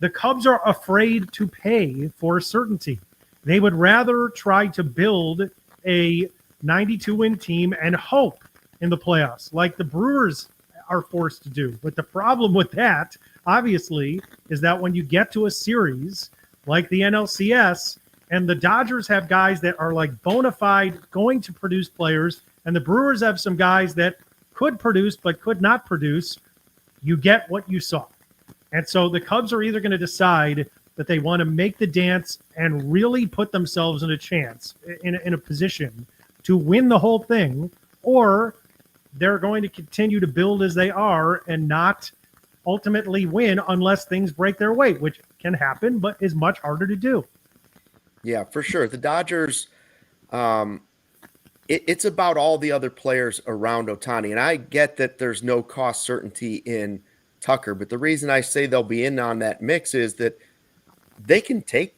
the Cubs are afraid to pay for certainty. They would rather try to build a 92-win team and hope in the playoffs, like the Brewers are forced to do. But the problem with that, obviously, is that when you get to a series like the NLCS, and the Dodgers have guys that are like bona fide going to produce players, and the Brewers have some guys that could produce but could not produce, you get what you saw. And so the Cubs are either going to decide that they want to make the dance and really put themselves in a chance, in a position to win the whole thing, or they're going to continue to build as they are and not ultimately win unless things break their way, which can happen, but is much harder to do. Yeah, for sure. The Dodgers, it's about all the other players around Ohtani. And I get that there's no cost certainty in Tucker, but the reason I say they'll be in on that mix is that they can take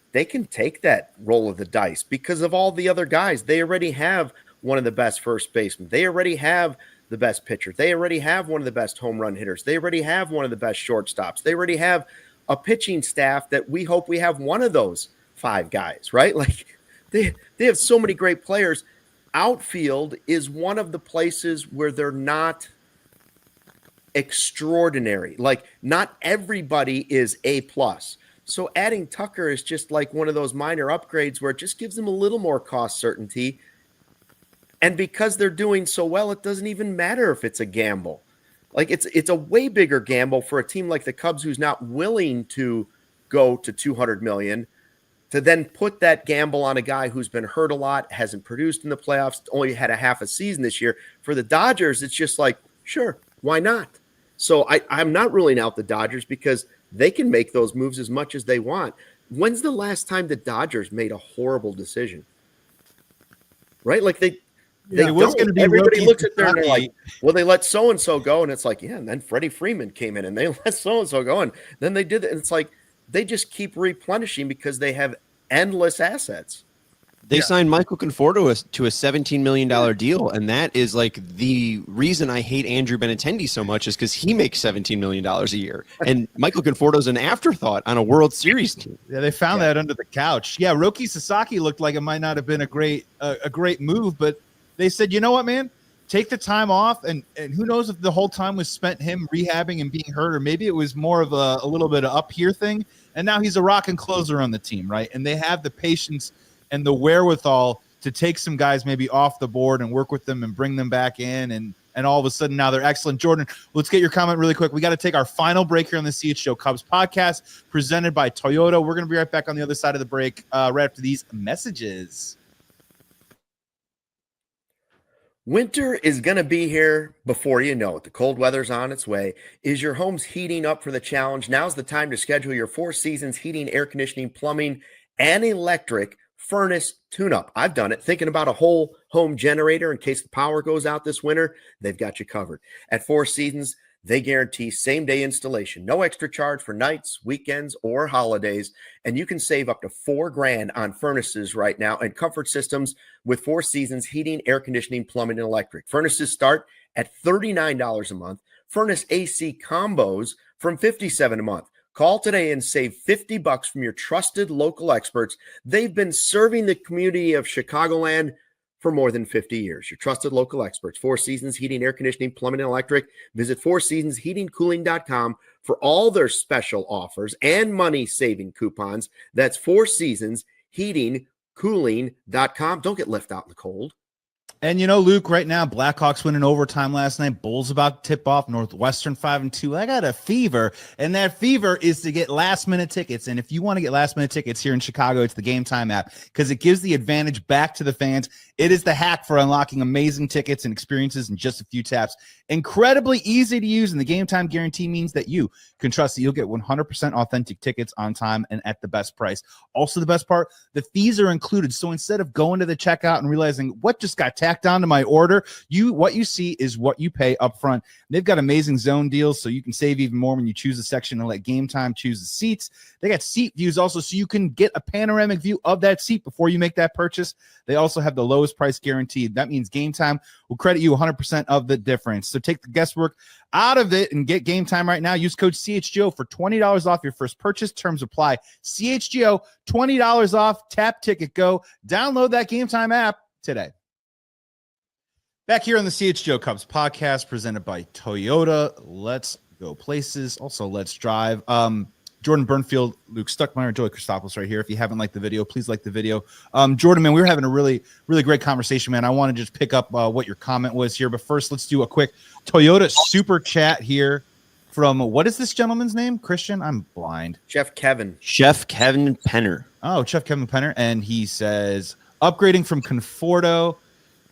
that roll of the dice because of all the other guys. They already have one of the best first basemen. They already have the best pitcher. They already have one of the best home run hitters. They already have one of the best shortstops. They already have a pitching staff that we hope we have one of those five guys, right? Like they have so many great players. Outfield is one of the places where they're not extraordinary. Like not everybody is A+. So adding Tucker is just like one of those minor upgrades where it just gives them a little more cost certainty. And because they're doing so well, it doesn't even matter if it's a gamble. Like it's a way bigger gamble for a team like the Cubs who's not willing to go to $200 million to then put that gamble on a guy who's been hurt a lot, hasn't produced in the playoffs, only had a half a season this year. For the Dodgers, it's just like, sure, why not? So I'm not ruling out the Dodgers because they can make those moves as much as they want. When's the last time the Dodgers made a horrible decision? Right? Like everybody looks at there and they're like, well, they let so-and-so go. And it's like, yeah. And then Freddie Freeman came in and they let so-and-so go. And then they did it. And it's like, they just keep replenishing because they have endless assets. They signed Michael Conforto to a $17 million deal. And that is like the reason I hate Andrew Benintendi so much is because he makes $17 million a year. And Michael Conforto is an afterthought on a World Series team. Yeah, they found that under the couch. Yeah, Roki Sasaki looked like it might not have been a great move, but they said, you know what, man? Take the time off, and who knows if the whole time was spent him rehabbing and being hurt, or maybe it was more of a little bit of up here thing. And now he's a rock and closer on the team, right? And they have the patience and the wherewithal to take some guys maybe off the board and work with them and bring them back in and and all of a sudden now they're excellent. Jordan, let's get your comment really quick. We got to take our final break here on the CHGO Cubs podcast presented by Toyota. We're going to be right back on the other side of the break right after these messages. Winter is going to be here before you know it. The cold weather's on its way. Is your home's heating up for the challenge? Now's the time to schedule your Four Seasons heating, air conditioning, plumbing, and electric furnace tune-up. I've done it. Thinking about a whole home generator in case the power goes out this winter, they've got you covered. At Four Seasons, they guarantee same-day installation, no extra charge for nights, weekends, or holidays, and you can save up to $4,000 on furnaces right now and comfort systems with Four Seasons heating, air conditioning, plumbing, and electric. Furnaces start at $39 a month. Furnace AC combos from $57 a month. Call today and save $50 from your trusted local experts. They've been serving the community of Chicagoland for more than 50 years. Your trusted local experts. Four Seasons Heating, Air Conditioning, Plumbing, and Electric. Visit fourseasonsheatingcooling.com for all their special offers and money-saving coupons. That's Four Seasons Heating, Cooling.com. Don't get left out in the cold. And Luke, right now, Blackhawks win in overtime last night. Bulls about to tip off. Northwestern 5-2. I got a fever, and that fever is to get last-minute tickets. And if you want to get last-minute tickets here in Chicago, it's the Game Time app because it gives the advantage back to the fans. It is the hack for unlocking amazing tickets and experiences in just a few taps. Incredibly easy to use, and the Game Time guarantee means that you can trust that you'll get 100% authentic tickets on time and at the best price. Also, the best part, the fees are included. So instead of going to the checkout and realizing what just got tacked on to my order, what you see is what you pay up front. They've got amazing zone deals, so you can save even more when you choose a section and let Game Time choose the seats. They got seat views also, so you can get a panoramic view of that seat before you make that purchase. They also have the lowest price guaranteed. That means Game Time will credit you 100% of the difference. So take the guesswork out of it and get Game Time right now. Use code CHGO for $20 off your first purchase. Terms apply. CHGO, $20 off. Tap, ticket, go. Download that Game Time app today. Back here on the CHGO Cubs podcast presented by Toyota. Let's go places. Also, let's drive. Jordan Bernfield, Luke Stuckmeyer, Joey Christopolous right here. If you haven't liked the video, please like the video. Jordan, man, we were having a really, really great conversation, man. I want to just pick up what your comment was here. But first, let's do a quick Toyota super chat here from, what is this gentleman's name? Christian? I'm blind. Chef Kevin Penner. Oh, Chef Kevin Penner. And he says, upgrading from Conforto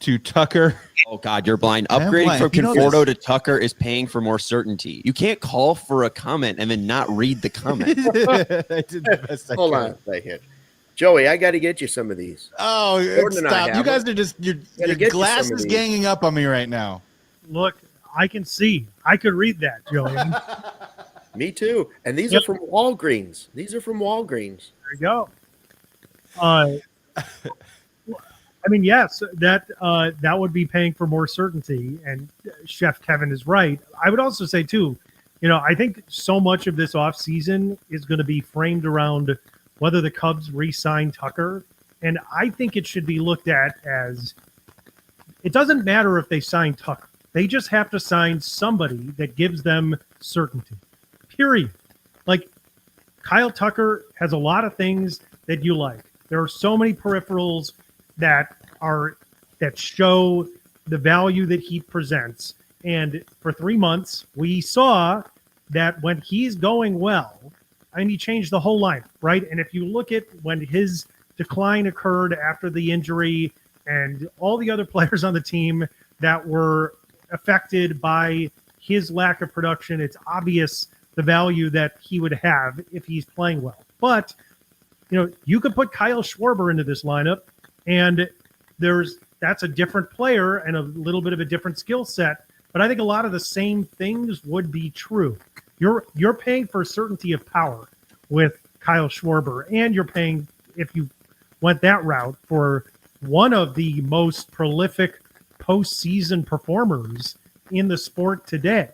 to Tucker. Oh, God, you're blind. Upgrading from Conforto to Tucker is paying for more certainty. You can't call for a comment and then not read the comment. I did the best Hold on a second. Joey, I got to get you some of these. Oh, stop. You guys are just, your glasses ganging up on me right now. Look, I can see. I could read that, Joey. Me too. And these are from Walgreens. There you go. I mean, yes, that would be paying for more certainty, and Chef Kevin is right. I would also say, too, I think so much of this offseason is going to be framed around whether the Cubs re-sign Tucker, and I think it should be looked at as it doesn't matter if they sign Tucker. They just have to sign somebody that gives them certainty, period. Like, Kyle Tucker has a lot of things that you like. There are so many peripherals that show the value that he presents. And for 3 months, we saw that when he's going well, he changed the whole lineup, right? And if you look at when his decline occurred after the injury and all the other players on the team that were affected by his lack of production, it's obvious the value that he would have if he's playing well. But, you could put Kyle Schwarber into this lineup, and that's a different player and a little bit of a different skill set. But I think a lot of the same things would be true. You're paying for certainty of power with Kyle Schwarber, and you're paying, if you went that route, for one of the most prolific postseason performers in the sport today.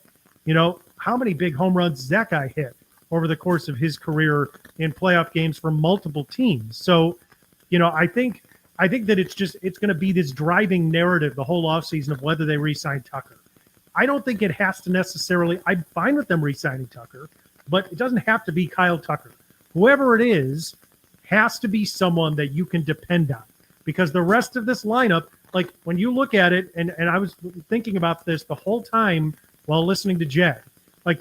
How many big home runs does that guy hit over the course of his career in playoff games for multiple teams? So, I think that it's going to be this driving narrative the whole offseason of whether they re-sign Tucker. I don't think it has to necessarily – I'm fine with them re-signing Tucker, but it doesn't have to be Kyle Tucker. Whoever it is has to be someone that you can depend on, because the rest of this lineup, like when you look at it, and I was thinking about this the whole time while listening to Jed, like,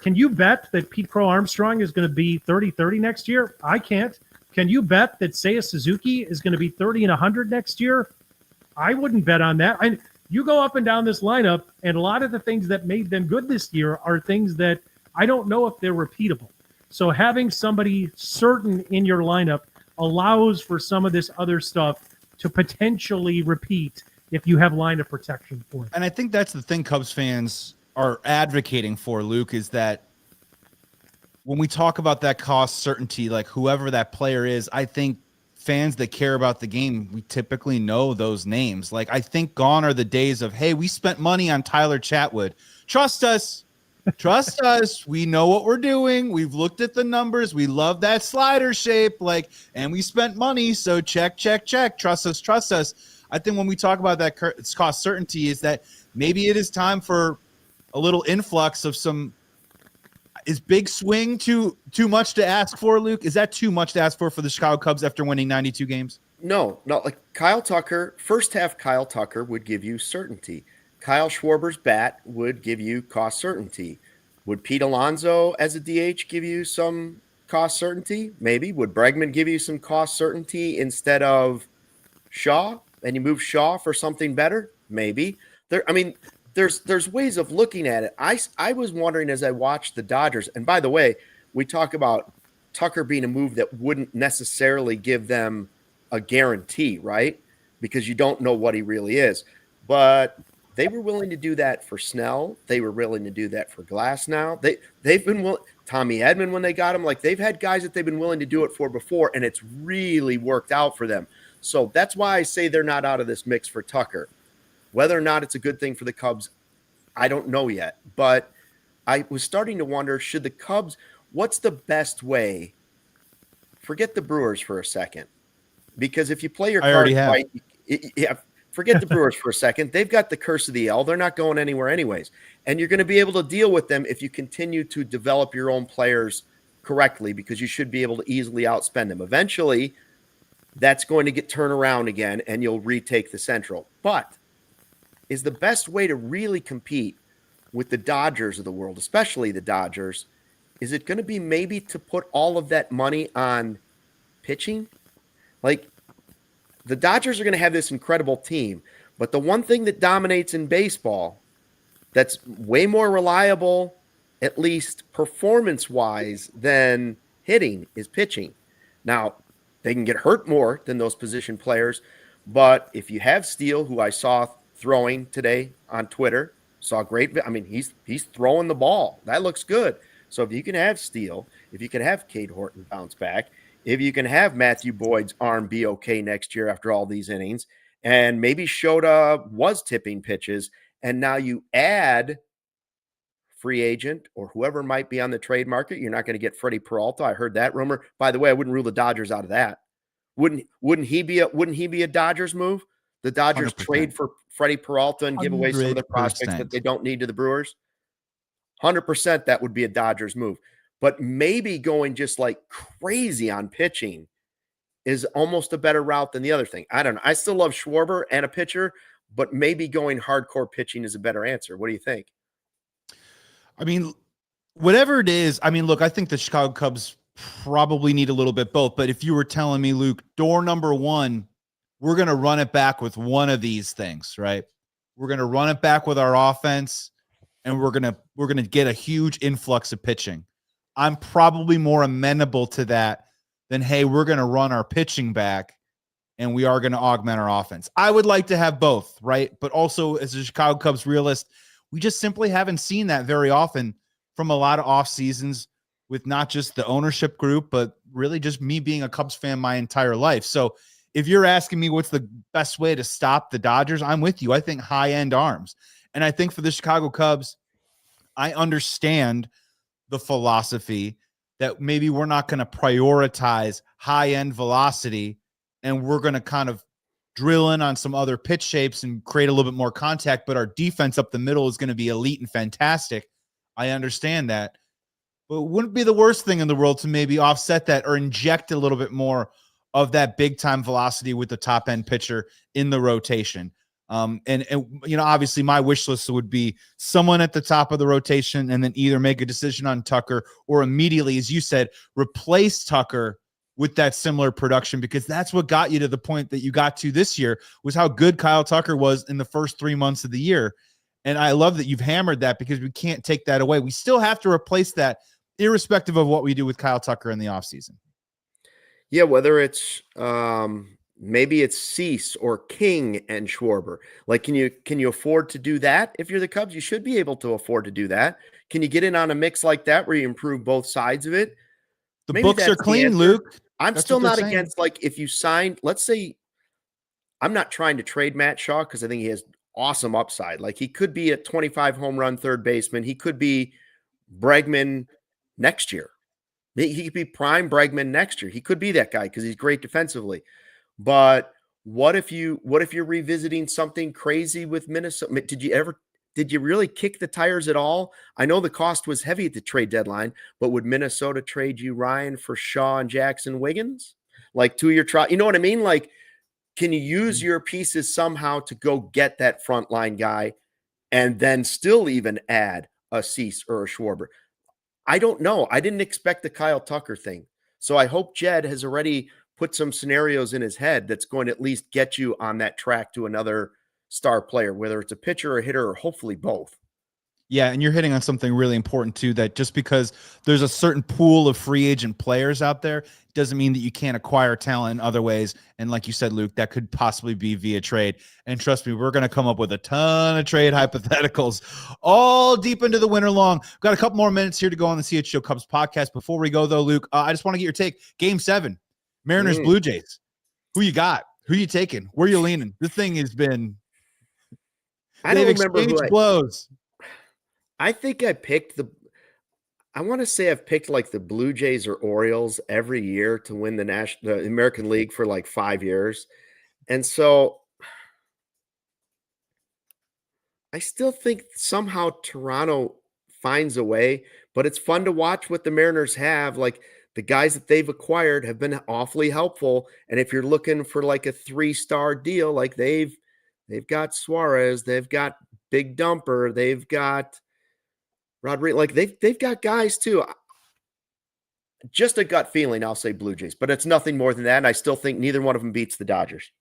can you bet that Pete Crow Armstrong is going to be 30-30 next year? I can't. Can you bet that Seiya Suzuki is going to be 30 and 100 next year? I wouldn't bet on that. You go up and down this lineup, and a lot of the things that made them good this year are things that I don't know if they're repeatable. So having somebody certain in your lineup allows for some of this other stuff to potentially repeat if you have lineup protection for it. And I think that's the thing Cubs fans are advocating for, Luke, is that when we talk about that cost certainty, like whoever that player is, I think fans that care about the game, we typically know those names. Like, I think gone are the days of, hey, we spent money on Tyler Chatwood. Trust us. Trust us. We know what we're doing. We've looked at the numbers. We love that slider shape. Like, and we spent money. So check. Trust us. Trust us. I think when we talk about that cost certainty is that maybe it is time for a little influx of some. Is big swing too much to ask for, Luke? Is that too much to ask for the Chicago Cubs after winning 92 games? No. Like Kyle Tucker, first half Kyle Tucker would give you certainty. Kyle Schwarber's bat would give you cost certainty. Would Pete Alonso as a DH give you some cost certainty? Maybe. Would Bregman give you some cost certainty instead of Shaw? And you move Shaw for something better? Maybe. There's ways of looking at it. I was wondering as I watched the Dodgers, and by the way, we talk about Tucker being a move that wouldn't necessarily give them a guarantee, right? Because you don't know what he really is. But they were willing to do that for Snell. They were willing to do that for Glasnow. They've been willing. Tommy Edman, when they got him, like they've had guys that they've been willing to do it for before, and it's really worked out for them. So that's why I say they're not out of this mix for Tucker. Whether or not it's a good thing for the Cubs, I don't know yet. But I was starting to wonder, should the Cubs, what's the best way? Forget the Brewers for a second. Because if you play your cards right, forget the Brewers for a second. They've got the curse of the L. They're not going anywhere anyways. And you're going to be able to deal with them if you continue to develop your own players correctly, because you should be able to easily outspend them. Eventually, that's going to get turned around again, and you'll retake the Central. But is the best way to really compete with the Dodgers of the world, especially the Dodgers, is it going to be maybe to put all of that money on pitching? Like, the Dodgers are going to have this incredible team, but the one thing that dominates in baseball that's way more reliable, at least performance-wise, than hitting is pitching. Now, they can get hurt more than those position players, but if you have Steele, who I saw throwing today on Twitter, saw great. I mean, he's throwing the ball. That looks good. So if you can have Steele, if you can have Cade Horton bounce back, if you can have Matthew Boyd's arm be okay next year after all these innings, and maybe Shota was tipping pitches, and now you add free agent or whoever might be on the trade market, you're not going to get Freddie Peralta. I heard that rumor. By the way, I wouldn't rule the Dodgers out of that. Wouldn't he be a Dodgers move? The Dodgers 100%. Trade for Freddie Peralta and give away some of the prospects that they don't need to the Brewers? 100% that would be a Dodgers move. But maybe going just like crazy on pitching is almost a better route than the other thing. I don't know. I still love Schwarber and a pitcher, but maybe going hardcore pitching is a better answer. What do you think? I mean, whatever it is, I mean, look, I think the Chicago Cubs probably need a little bit both. But if you were telling me, Luke, door number one, we're going to run it back with one of these things, right? We're going to run it back with our offense, and we're going to get a huge influx of pitching. I'm probably more amenable to that than, hey, we're going to run our pitching back and we are going to augment our offense. I would like to have both, right? But also, as a Chicago Cubs realist, we just simply haven't seen that very often from a lot of off seasons with not just the ownership group, but really just me being a Cubs fan my entire life. So if you're asking me what's the best way to stop the Dodgers, I'm with you. I think high-end arms. And I think for the Chicago Cubs, I understand the philosophy that maybe we're not going to prioritize high-end velocity and we're going to kind of drill in on some other pitch shapes and create a little bit more contact, but our defense up the middle is going to be elite and fantastic. I understand that. But it wouldn't be the worst thing in the world to maybe offset that or inject a little bit more of that big time velocity with the top end pitcher in the rotation. And obviously my wish list would be someone at the top of the rotation and then either make a decision on Tucker or immediately, as you said, replace Tucker with that similar production, because that's what got you to the point that you got to this year, was how good Kyle Tucker was in the first 3 months of the year. And I love that you've hammered that, because we can't take that away. We still have to replace that irrespective of what we do with Kyle Tucker in the offseason. Yeah, whether it's maybe it's Cease or King and Schwarber. Like, can you afford to do that? If you're the Cubs, you should be able to afford to do that. Can you get in on a mix like that where you improve both sides of it? The books are clean, Luke. I'm still not against, like, if you signed, let's say, I'm not trying to trade Matt Shaw because I think he has awesome upside. Like, he could be a 25 home run third baseman. He could be Bregman next year. He could be prime Bregman next year. He could be that guy because he's great defensively. But what if you're revisiting something crazy with Minnesota? Did you really kick the tires at all? I know the cost was heavy at the trade deadline, but would Minnesota trade you, Ryan, for Shaw and Jackson Wiggins? Like, 2-year trial? You know what I mean? Like, can you use your pieces somehow to go get that frontline guy and then still even add a Cease or a Schwarber? I don't know. I didn't expect the Kyle Tucker thing. So I hope Jed has already put some scenarios in his head that's going to at least get you on that track to another star player, whether it's a pitcher or a hitter, or hopefully both. Yeah, and you're hitting on something really important too, that just because there's a certain pool of free agent players out there doesn't mean that you can't acquire talent in other ways. And like you said, Luke, that could possibly be via trade. And trust me, we're going to come up with a ton of trade hypotheticals all deep into the winter long. Got a couple more minutes here to go on the CHGO Cubs podcast. Before we go though, Luke, I just want to get your take. Game 7, Mariners, Blue Jays. Who you got? Who you taking? Where you leaning? This thing has been... I don't remember who blows. I think I picked I want to say I've picked like the Blue Jays or Orioles every year to win the American League for like 5 years. And so I still think somehow Toronto finds a way, but it's fun to watch what the Mariners have. Like, the guys that they've acquired have been awfully helpful. And if you're looking for like a 3-star deal, like they've got Suarez, they've got Big Dumper, they've got Rodriguez, like they've got guys too. Just a gut feeling, I'll say Blue Jays, but it's nothing more than that. And I still think neither one of them beats the Dodgers.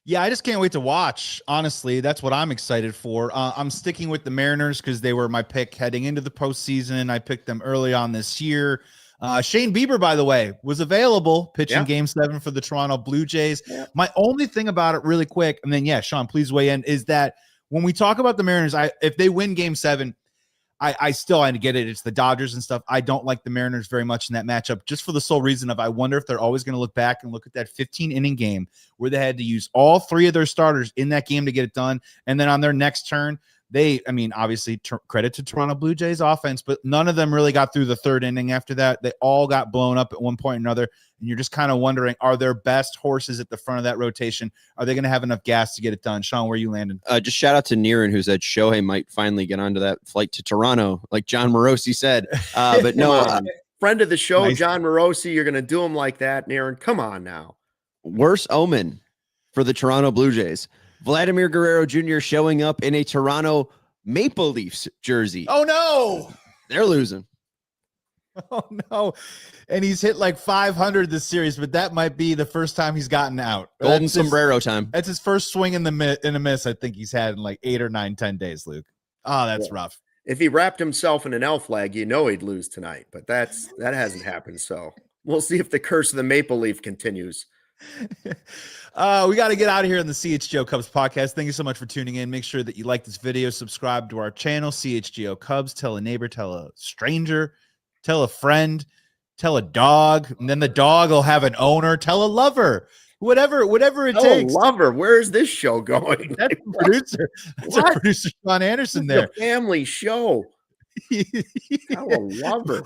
Yeah, I just can't wait to watch. Honestly, that's what I'm excited for. I'm sticking with the Mariners because they were my pick heading into the postseason. I picked them early on this year. Shane Bieber, by the way, was available pitching Game 7 for the Toronto Blue Jays. Yeah. My only thing about it really quick, and then, Sean, please weigh in, is that when we talk about the Mariners, if they win Game 7, I get it. It's the Dodgers and stuff. I don't like the Mariners very much in that matchup, just for the sole reason of I wonder if they're always going to look back and look at that 15-inning game where they had to use all 3 of their starters in that game to get it done. And then on their next turn, obviously credit to Toronto Blue Jays offense, but none of them really got through the 3rd inning after that. They all got blown up at one point or another. And you're just kind of wondering, are their best horses at the front of that rotation? Are they going to have enough gas to get it done? Sean, where are you landing? Just shout out to Niren, who said Shohei might finally get onto that flight to Toronto, like John Morosi said. But no, friend of the show, nice. John Morosi, you're going to do him like that, Niren. Come on now. Worse omen for the Toronto Blue Jays. Vladimir Guerrero Jr. showing up in a Toronto Maple Leafs jersey. Oh, no. They're losing. Oh, no. And he's hit like 500 this series, but that might be the first time he's gotten out. Golden sombrero time. That's his first swing in a miss I think he's had in like 8 or 9, 10 days, Luke. Oh, that's rough. If he wrapped himself in an L flag, he'd lose tonight, but that hasn't happened. So we'll see if the curse of the Maple Leaf continues. We got to get out of here on the CHGO Cubs podcast. Thank you so much for tuning in. Make sure that you like this video, subscribe to our channel, CHGO Cubs. Tell a neighbor, tell a stranger, tell a friend, tell a dog, and then the dog will have an owner. Tell a lover, whatever it takes. Lover, where is this show going? That's the producer. That's our producer, Sean Anderson. There, a family show. Tell a lover.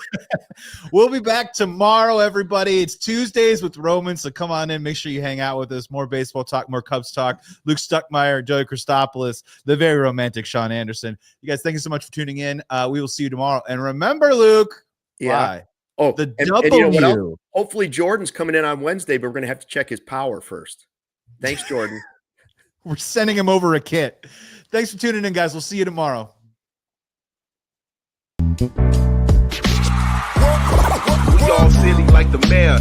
We'll be back tomorrow, everybody. It's Tuesdays with Roman, so come on in. Make sure you hang out with us. More baseball talk, more Cubs talk. Luke Stuckmeyer, Joey Christopolous, the very romantic Sean Anderson. You guys, thank you so much for tuning in. We will see you tomorrow. And remember, Luke, fly Oh, The and W. you know what else? Hopefully Jordan's coming in on Wednesday, but we're going to have to check his power first. Thanks, Jordan. We're sending him over a kit. Thanks for tuning in, guys. We'll see you tomorrow. We all silly like the mayor.